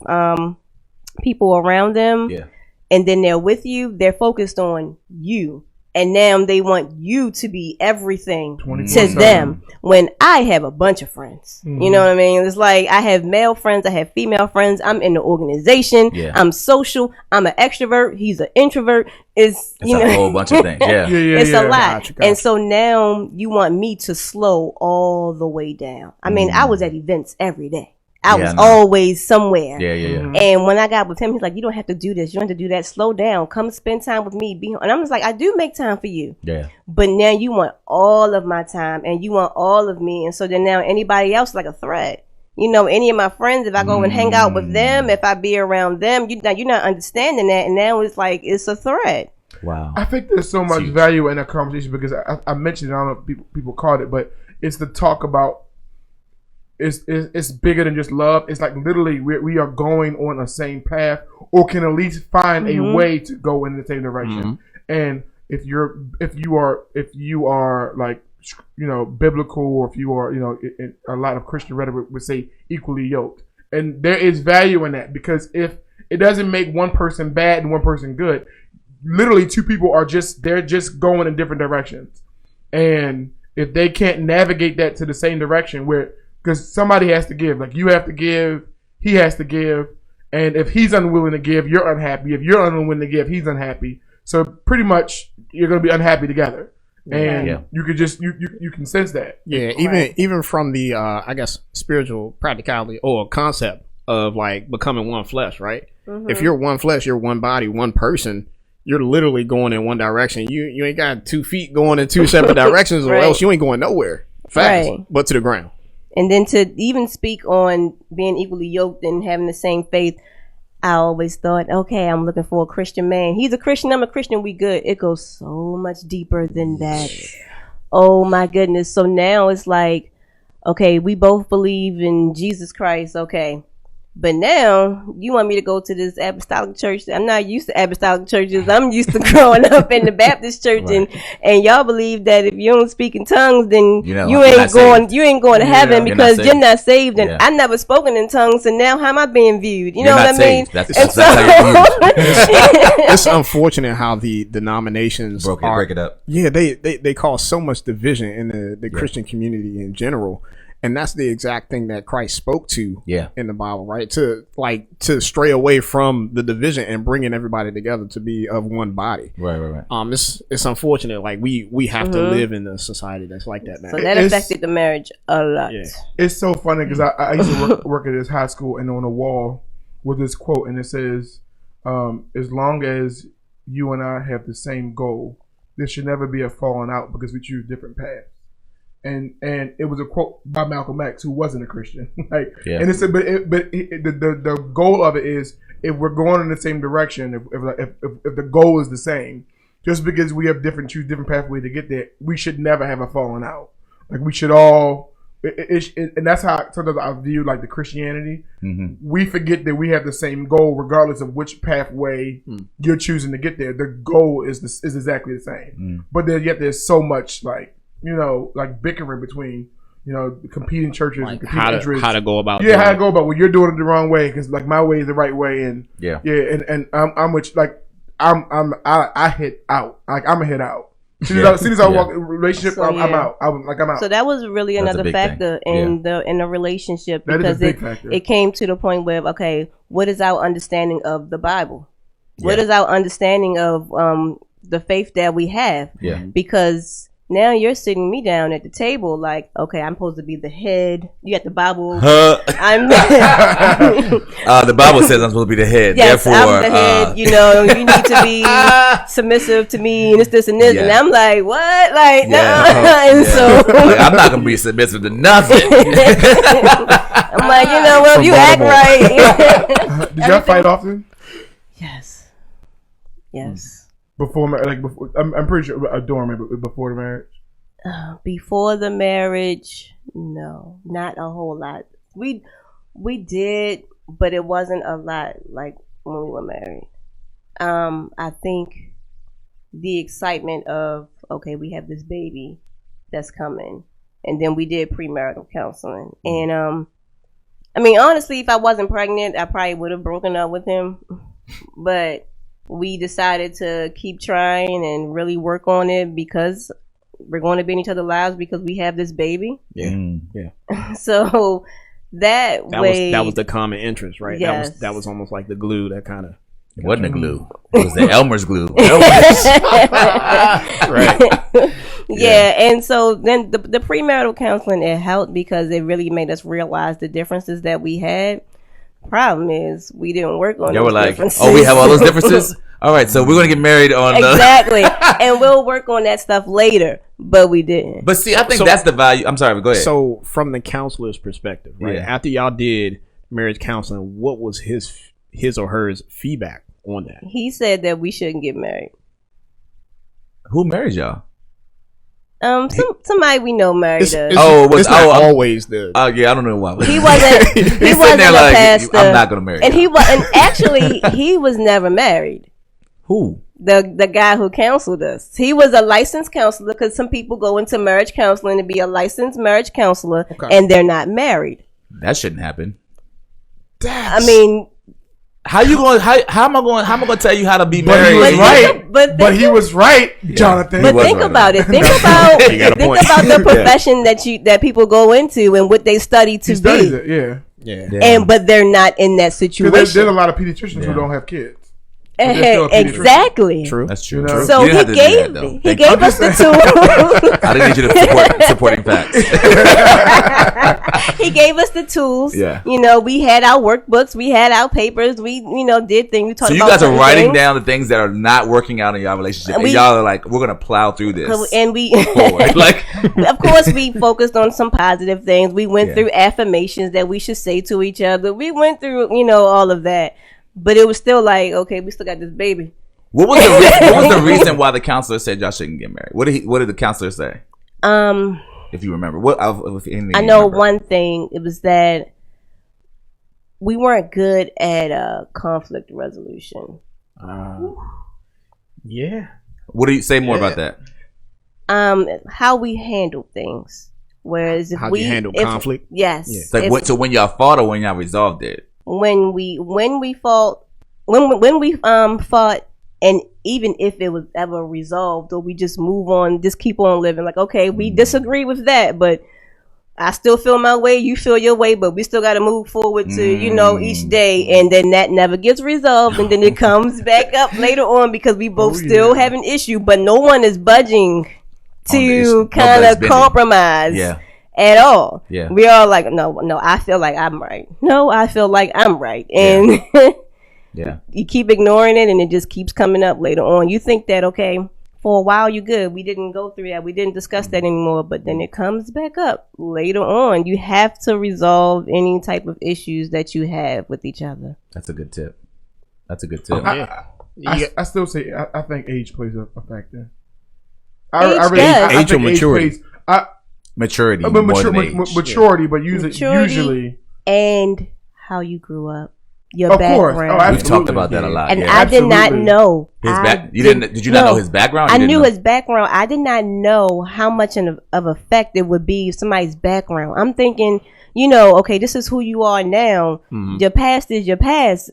people around them. Yeah. And then they're with you, they're focused on you. And now they want you to be everything to them when I have a bunch of friends. You know what I mean? It's like I have male friends, I have female friends. I'm in the organization. Yeah. I'm social. I'm an extrovert. He's an introvert. It's a whole bunch of things. Yeah. It's a lot. Gotcha. And so now you want me to slow all the way down. I mean, I was at events every day. I was always somewhere. Yeah. And when I got with him, he's like, you don't have to do this. You don't have to do that. Slow down. Come spend time with me. And I'm just like, I do make time for you. Yeah. But now you want all of my time and you want all of me. And so then now anybody else is like a threat. Any of my friends, if I go and hang out with them, if I be around them, you're not understanding that. And now it's like, it's a threat. Wow. I think there's so much value in that conversation because I mentioned it, I don't know if people called it, but it's the talk about it's bigger than just love. It's like literally we are going on the same path, or can at least find a way to go in the same direction. And if you are like biblical, or if you are a lot of Christian rhetoric would say equally yoked, and there is value in that, because if it doesn't make one person bad and one person good, literally two people they're just going in different directions, and if they can't navigate that to the same direction because somebody has to give. Like you have to give, he has to give. And if he's unwilling to give, you're unhappy. If you're unwilling to give, he's unhappy. So pretty much you're going to be unhappy together. And Yeah. you could just you can sense that. Yeah, even from the I guess spiritual practicality or concept of like becoming one flesh, right? If you're one flesh, you're one body, one person. You're literally going in one direction. You ain't got 2 feet going in 2 separate directions, or Right. else you ain't going nowhere fast, Right. but to the ground. And then to even speak on being equally yoked and having the same faith, I always thought, okay, I'm looking for a Christian man. He's a Christian, I'm a Christian, we good. It goes so much deeper than that. Oh my goodness. So now it's like, okay, we both believe in Jesus Christ, okay. But now you want me to go to this apostolic church. I'm not used to apostolic churches. I'm used to growing up in the Baptist church, and y'all believe that if you don't speak in tongues, then you ain't going to heaven because you're not saved. And I never spoken in tongues, and now how am I being viewed? You know what I mean? That's And how you're viewed. It's unfortunate how the denominations break it up. Yeah, they cause so much division in the Christian community in general. And that's the exact thing that Christ spoke to in the Bible, right? To stray away from the division and bringing everybody together to be of one body. Right. It's unfortunate. Like we have to live in a society that's like that now. So that affected the marriage a lot. Yeah. It's so funny because I used to work at this high school, and on the wall was this quote, and it says, as long as you and I have the same goal, there should never be a falling out because we choose different paths. And it was a quote by Malcolm X, who wasn't a Christian. And it said, the goal of it is, if we're going in the same direction, if the goal is the same, just because we have choose different pathways to get there, we should never have a falling out. Like we should all, and that's how sometimes I view like the Christianity. We forget that we have the same goal, regardless of which pathway you're choosing to get there. The goal is exactly the same, but yet there's so much like bickering between, competing churches and competing interests. How to go about how to go about, well, you're doing it the wrong way because like my way is the right way, and and I'm which like I hit out, like I'm a hit out. As soon as I walk in a relationship, So, I'm out. I'm out. So that was really That's a another big factor thing. in the relationship, That is a because big factor. it came to the point where, okay, what is our understanding of the Bible? What Yeah. is our understanding of the faith that we have? Yeah. Because now you're sitting me down at the table like, okay, I'm supposed to be the head. You got the Bible. I'm the Bible says I'm supposed to be the head. yes, Therefore, I'm the head. You need to be submissive to me, and this, and this. Yeah. And I'm like, what? Like, no. And so Like, I'm not gonna be submissive to nothing. I'm like, well, you act right. Did y'all fight often? Yes. Before, I'm pretty sure during, before the marriage. Before the marriage, no, not a whole lot. We did, but it wasn't a lot like when we were married. I think the excitement of, okay, we have this baby that's coming, and then we did premarital counseling, and I mean, honestly, if I wasn't pregnant, I probably would have broken up with him, but we decided to keep trying and really work on it because we're going to be in each other's lives because we have this baby. So that was the common interest, right? Yes. That was almost like the glue that kind of. It wasn't a glue. It was the Elmer's glue. Right. Yeah, and so then the premarital counseling, it helped because it really made us realize the differences that we had. Problem is, we didn't work on They those were like, differences. oh, we have all those differences? All right, so we're going to get married on exactly. And we'll work on that stuff later, but we didn't. But see, I think that's the value. I'm sorry, but go ahead. So from the counselor's perspective, right? Yeah. After y'all did marriage counseling, what was his or hers feedback on that? He said that we shouldn't get married. Who married y'all? Somebody we know married us. It's not always the. Oh, yeah, I don't know why. He wasn't. He wasn't there a like, pastor. I'm not going to marry And y'all. and actually, he was never married. Who? The guy who counseled us. He was a licensed counselor because some people go into marriage counseling to be a licensed marriage counselor and they're not married. That shouldn't happen. I mean, how am I going to tell you how to be But married? he was right. but He was right, Jonathan. But was think right. about it. Think about You got a point. the profession that people go into and what they study to He studies be. it, yeah. Yeah. But they're not in that Because situation. there's a lot of pediatricians who don't have kids. But they're still a pediatrician. Exactly. True. That's true. You know? True. So You didn't he have to do gave that, though. he Thank gave you. us the tools. I didn't need you to support supporting facts. He gave us the tools. Yeah. You know, we had our workbooks, we had our papers, we did things. We talked So you about guys are certain writing things. down the things that are not working out in your relationship, and y'all are like, we're gonna plow through this. And we, forward. Like, of course, we focused on some positive things. We went Yeah. through affirmations that we should say to each other. We went through, all of that. But it was still like, okay, we still got this baby. what was the reason why the counselor said y'all shouldn't get married? What did the counselor say? If you remember, I know one thing. It was that we weren't good at conflict resolution. Yeah. What do you say more about that? How we handle things. Whereas if How we you handle conflict? yes. Yeah. It's like so when y'all fought or when y'all resolved it? When we fought, and even if it was ever resolved, or we just move on, just keep on living. Like, okay, we disagree with that, but I still feel my way, you feel your way, but we still got to move forward to, each day. And then that never gets resolved. And then it comes back up later on because we both still have an issue, but no one is budging to kind of compromise at all. Yeah. We are like, no, I feel like I'm right. No, I feel like I'm right. And Yeah. you keep ignoring it and it just keeps coming up later on. You think that, okay, for a while you're good. We didn't go through that. We didn't discuss that anymore. But then it comes back up later on. You have to resolve any type of issues that you have with each other. That's a good tip. I still say I think age plays a factor. Age or maturity. Maturity, maturity, but usually and how you grew up, your of course. background. We've talked about that a lot. And yeah. I did not know His did you not know his background? I knew his background. I did not know how much of effect it would be somebody's background. I'm thinking, okay, this is who you are now. Mm-hmm. Your past is your past.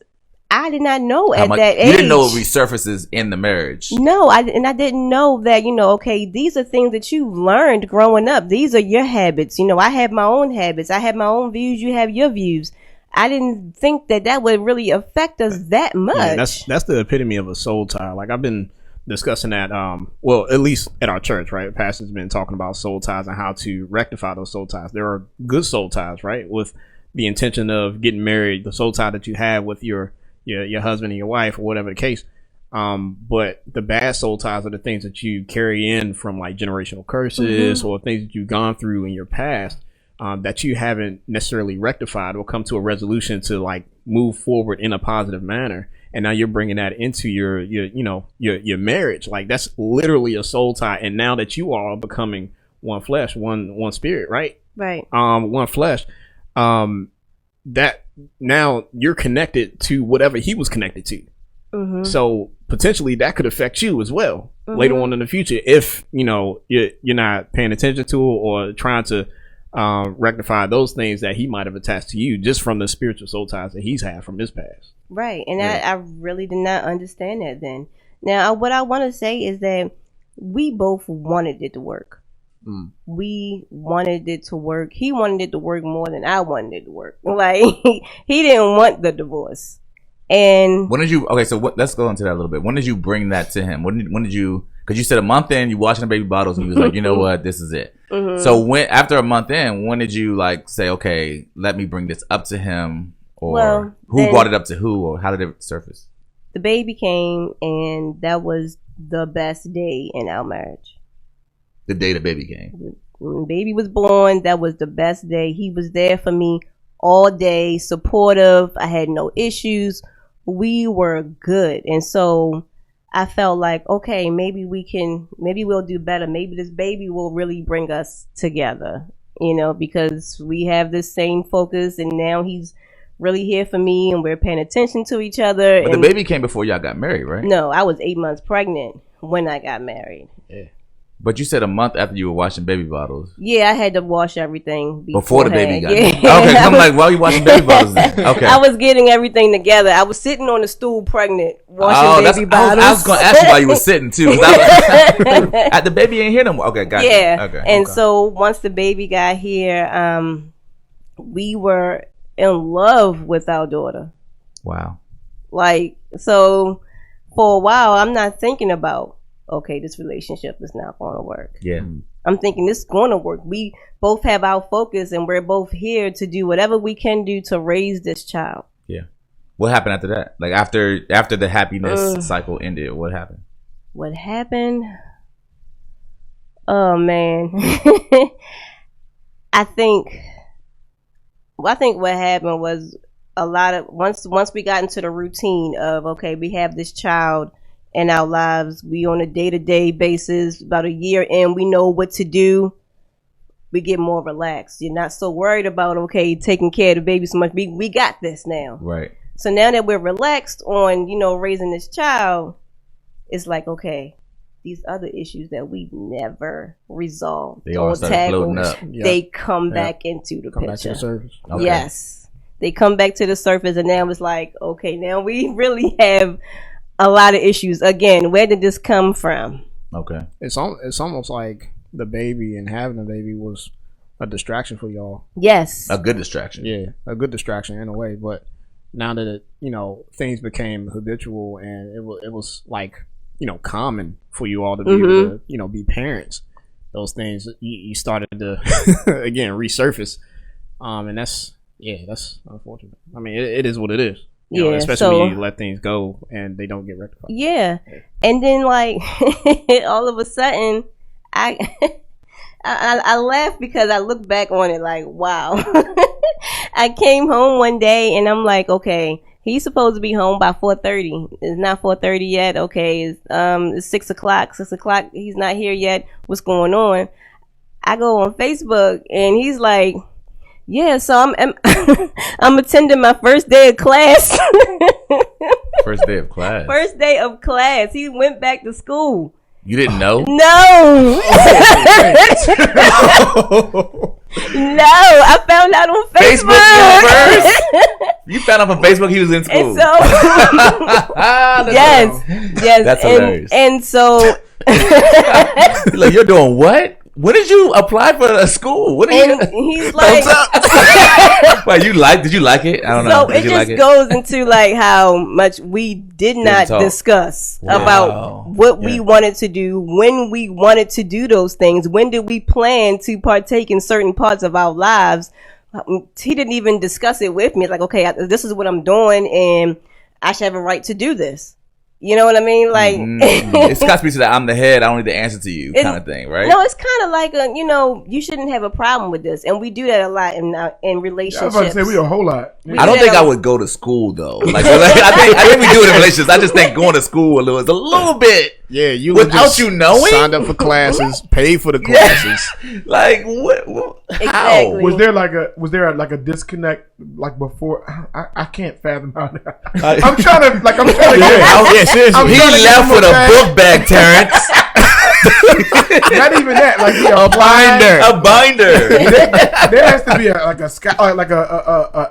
I did not know that age. You didn't know it resurfaces in the marriage. No, I didn't know that, okay, these are things that you learned growing up. These are your habits. I have my own habits. I have my own views. You have your views. I didn't think that would really affect us that much. Yeah, that's the epitome of a soul tie. Like, I've been discussing that, at least at our church, right? Pastor's been talking about soul ties and how to rectify those soul ties. There are good soul ties, right? With the intention of getting married, the soul tie that you have with your husband and your wife or whatever the case. But the bad soul ties are the things that you carry in from like generational curses or things that you've gone through in your past that you haven't necessarily rectified or come to a resolution to like move forward in a positive manner. And now you're bringing that into your marriage. Like, that's literally a soul tie. And now that you are becoming one flesh, one spirit, right? Right. One flesh. That now you're connected to whatever he was connected to. Mm-hmm. So potentially that could affect you as well later on in the future if you're not paying attention to or trying to rectify those things that he might have attached to you just from the spiritual soul ties that he's had from his past. Right. And I really did not understand that then. Now, what I want to say is that we both wanted it to work. We wanted it to work. He wanted it to work more than I wanted it to work. Like, he didn't want the divorce. And when did you? Okay, so let's go into that a little bit. When did you bring that to him? When did you? Because you said a month in, you watching the baby bottles, and you was like, you know what, this is it. Mm-hmm. So after a month in, when did you like say, okay, let me bring this up to him, or who brought it up to who, or how did it surface? The baby came, and that was the best day in our marriage. The day the baby came. When baby was born, that was the best day. He was there for me all day, supportive. I had no issues. We were good. And so I felt like, okay, maybe we'll do better. Maybe this baby will really bring us together, because we have this same focus, and now he's really here for me and we're paying attention to each other. But the baby came before y'all got married, right? No, I was 8 months pregnant when I got married. Yeah. But you said a month after you were washing baby bottles. Yeah, I had to wash everything before the baby got yeah. Okay, I'm like, why are you washing baby bottles then? Okay. I was getting everything together. I was sitting on the stool pregnant, washing baby bottles. I was going to ask you why you were sitting too. The baby ain't here no more. Okay, got you. Yeah. Okay. And so once the baby got here, we were in love with our daughter. Wow. Like, so for a while, I'm not thinking about, okay, this relationship is not going to work. Yeah. I'm thinking this is going to work. We both have our focus, and we're both here to do whatever we can do to raise this child. Yeah. What happened after that? Like after the happiness cycle ended, what happened? What happened? Oh man. I think what happened was a lot of once we got into the routine of, okay, we have this child in our lives, we on a day-to-day basis, about a year in, we know what to do, we get more relaxed. You're not so worried about, okay, taking care of the baby so much. We got this now. Right. So now that we're relaxed on, raising this child, it's like, okay, these other issues that we never resolved, they all start floating up. They come back into the picture. Back to the surface. Okay. Yes. They come back to the surface, and now it's like, okay, now we really have a lot of issues. Again, where did this come from? Okay. It's almost like the baby and having a baby was a distraction for y'all. Yes. A good distraction. Yeah, a good distraction in a way. But now that things became habitual and it was like common for you all to be able to be parents, those things you started to again resurface, and that's unfortunate. I mean, it is what it is. Especially when you let things go and they don't get rectified. Yeah. And then like all of a sudden I laugh because I look back on it like, wow. I came home one day and I'm like, okay, he's supposed to be home by 4:30. It's not 4:30 yet. Okay, it's 6 o'clock. 6 o'clock. He's not here yet. What's going on? I go on Facebook and he's like, yeah, so I'm I'm attending my first day of class. First day of class. First day of class. He went back to school. You didn't know? No. No, I found out on Facebook. First? You found out on Facebook he was in school. And so, yes. That's hilarious. And so, like, you're doing what? When did you apply for a school? What are you? He's like, wait, did you like it? I don't know. So it just goes into like how much we did not discuss about what we wanted to do, when we wanted to do those things, when did we plan to partake in certain parts of our lives. He didn't even discuss it with me. Like, okay, this is what I'm doing, and I should have a right to do this. You know what I mean? Like, it's got to be to that I'm the head, I don't need to answer to you kind of thing, right? No, it's kind of like you shouldn't have a problem with this, and we do that a lot in relationships. I was about to say we a whole lot. I don't think I would go to school though. Like, I think we do it in relationships. I just think going to school is a little bit. Yeah, you without you knowing, signed up for classes, paid for the classes. Yeah. Like what? How exactly. Was there a disconnect like before? I can't fathom how that. I'm trying to get. Seriously. He left with a book bag, Terrence. Not even that. Like a binder. There has to be a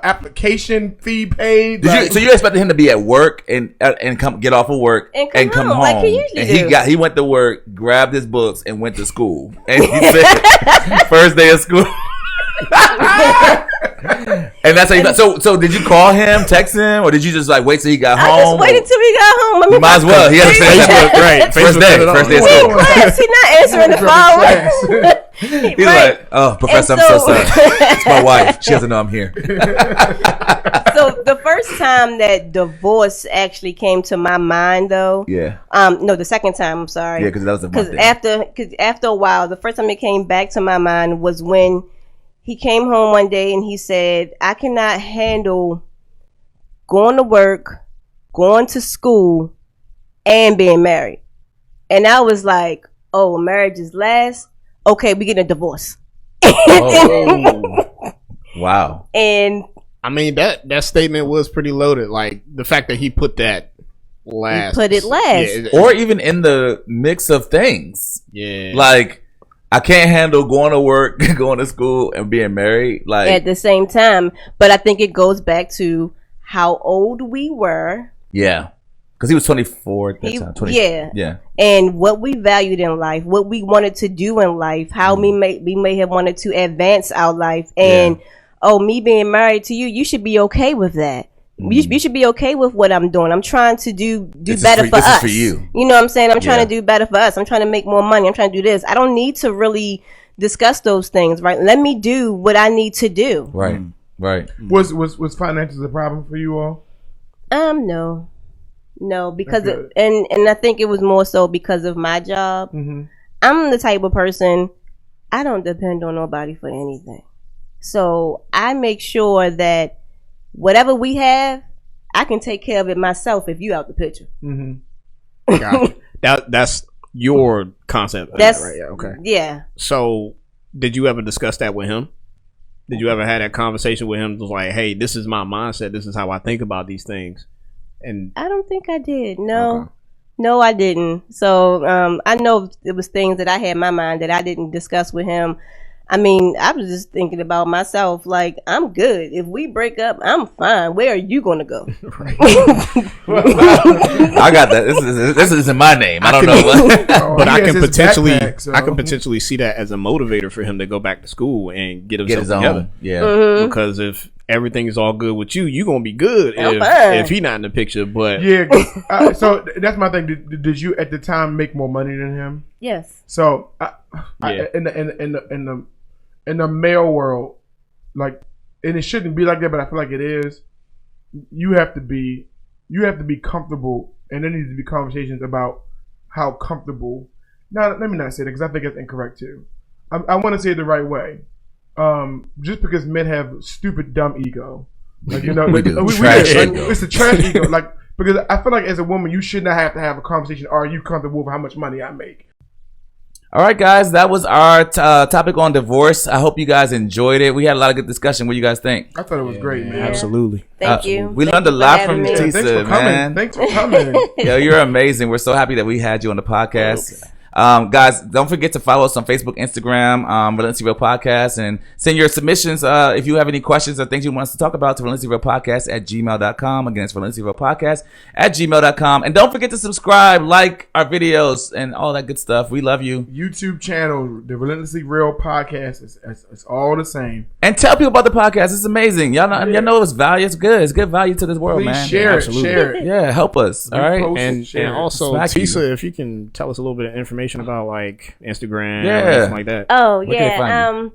application fee paid. So you expected him to be at work and come get off of work and come home like he usually he went to work, grabbed his books, and went to school. And he said, first day of school. And that's how you so did you call him, text him, or did you just like wait till he got home? I just waited till he got home. I mean, might as well. He has to say Facebook, right? First day of school. Class. He's not answering the phone. He's like, oh, Professor, I'm so sorry. It's my wife. She doesn't know I'm here. So the first time that divorce actually came to my mind, though, no, the second time. I'm sorry, because that was the because after a while, the first time it came back to my mind was when he came home one day and he said, I cannot handle going to work, going to school, and being married. And I was like, oh, marriage is last. Okay, we get a divorce. Wow. And I mean, that statement was pretty loaded. Like the fact that he put that last. He put it last. Or even in the mix of things. Yeah. Like, I can't handle going to work, going to school, and being married. Like at the same time. But I think it goes back to how old we were. Yeah. Because he was 24 at that time. 20, yeah. And what we valued in life, what we wanted to do in life, how we may have wanted to advance our life. And, me being married to you, you should be okay with that. You should be okay with what I'm doing. I'm trying to do better for us. This is for you. You know what I'm saying? I'm trying to do better for us. I'm trying to make more money. I'm trying to do this. I don't need to really discuss those things, right? Let me do what I need to do. Right. Right. Was finances a problem for you all? No, because and I think it was more so because of my job. Mm-hmm. I'm the type of person, I don't depend on nobody for anything. So I make sure that whatever we have, I can take care of it myself if you out the picture. Mm-hmm. Gotcha. That's your concept. That's right. Yeah. Okay. Yeah. So, did you ever discuss that with him? Did you ever have that conversation with him? It was like, hey, this is my mindset. This is how I think about these things. And I don't think I did. No, I didn't. So I know it was things that I had in my mind that I didn't discuss with him. I mean, I was just thinking about myself. Like, I'm good. If we break up, I'm fine. Where are you going to go? I got that. This is in my name. I don't know what. But I can potentially see that as a motivator for him to go back to school and get himself together. Own. Yeah. Mm-hmm. Because if everything is all good with you, you're gonna be good if he not in the picture. But yeah, so that's my thing. Did you at the time make more money than him? Yes. So in the male world, like, and it shouldn't be like that, but I feel like it is. You have to be comfortable, and there needs to be conversations about how comfortable. Now, let me not say that because I think it's incorrect too. I want to say it the right way. Just because men have stupid, dumb ego, like, you know, we do. Trash ego. It's a trash ego, like, because I feel like as a woman, you should not have to have a conversation. Are you comfortable with how much money I make? All right, guys, that was our topic on divorce. I hope you guys enjoyed it. We had a lot of good discussion. What do you guys think? I thought it was great, man. Absolutely. Thank you. We learned a lot from Teasa, man. Thanks for coming. Yo, you're amazing. We're so happy that we had you on the podcast. Thanks. Guys, don't forget to follow us on Facebook, Instagram, Relentlessly Real Podcast, and send your submissions if you have any questions or things you want us to talk about to relentlesslyrealpodcast@gmail.com. Again, it's relentlesslyrealpodcast@gmail.com. And don't forget to subscribe, like our videos, and all that good stuff. We love you. YouTube channel, the Relentlessly Real Podcast, it's all the same. And tell people about the podcast. It's amazing. Y'all know it's value. It's good. It's good value to this world, Please man. share it. Yeah, help us. All right. And also, Smack Teasa, you. if you can tell us a little bit of information about like Instagram or Yeah. anything like that. Oh, Where can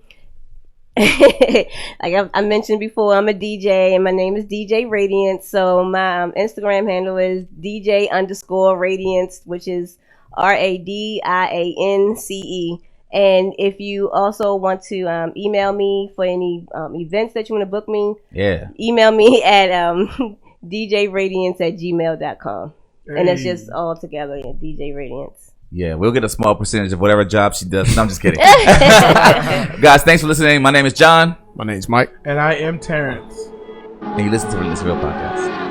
like I mentioned before, I'm a DJ and my name is DJ Radiance. So my Instagram handle is DJ_Radiance, which is RADIANCE. And if you also want to email me for any events that you want to book me, email me at djradiance@gmail.com. And it's just all together, DJ Radiance. Yeah, we'll get a small percentage of whatever job she does. No, I'm just kidding. Guys, thanks for listening. My name is John. My name is Mike. And I am Terrence. And you listen to Relentlessly Real Podcast.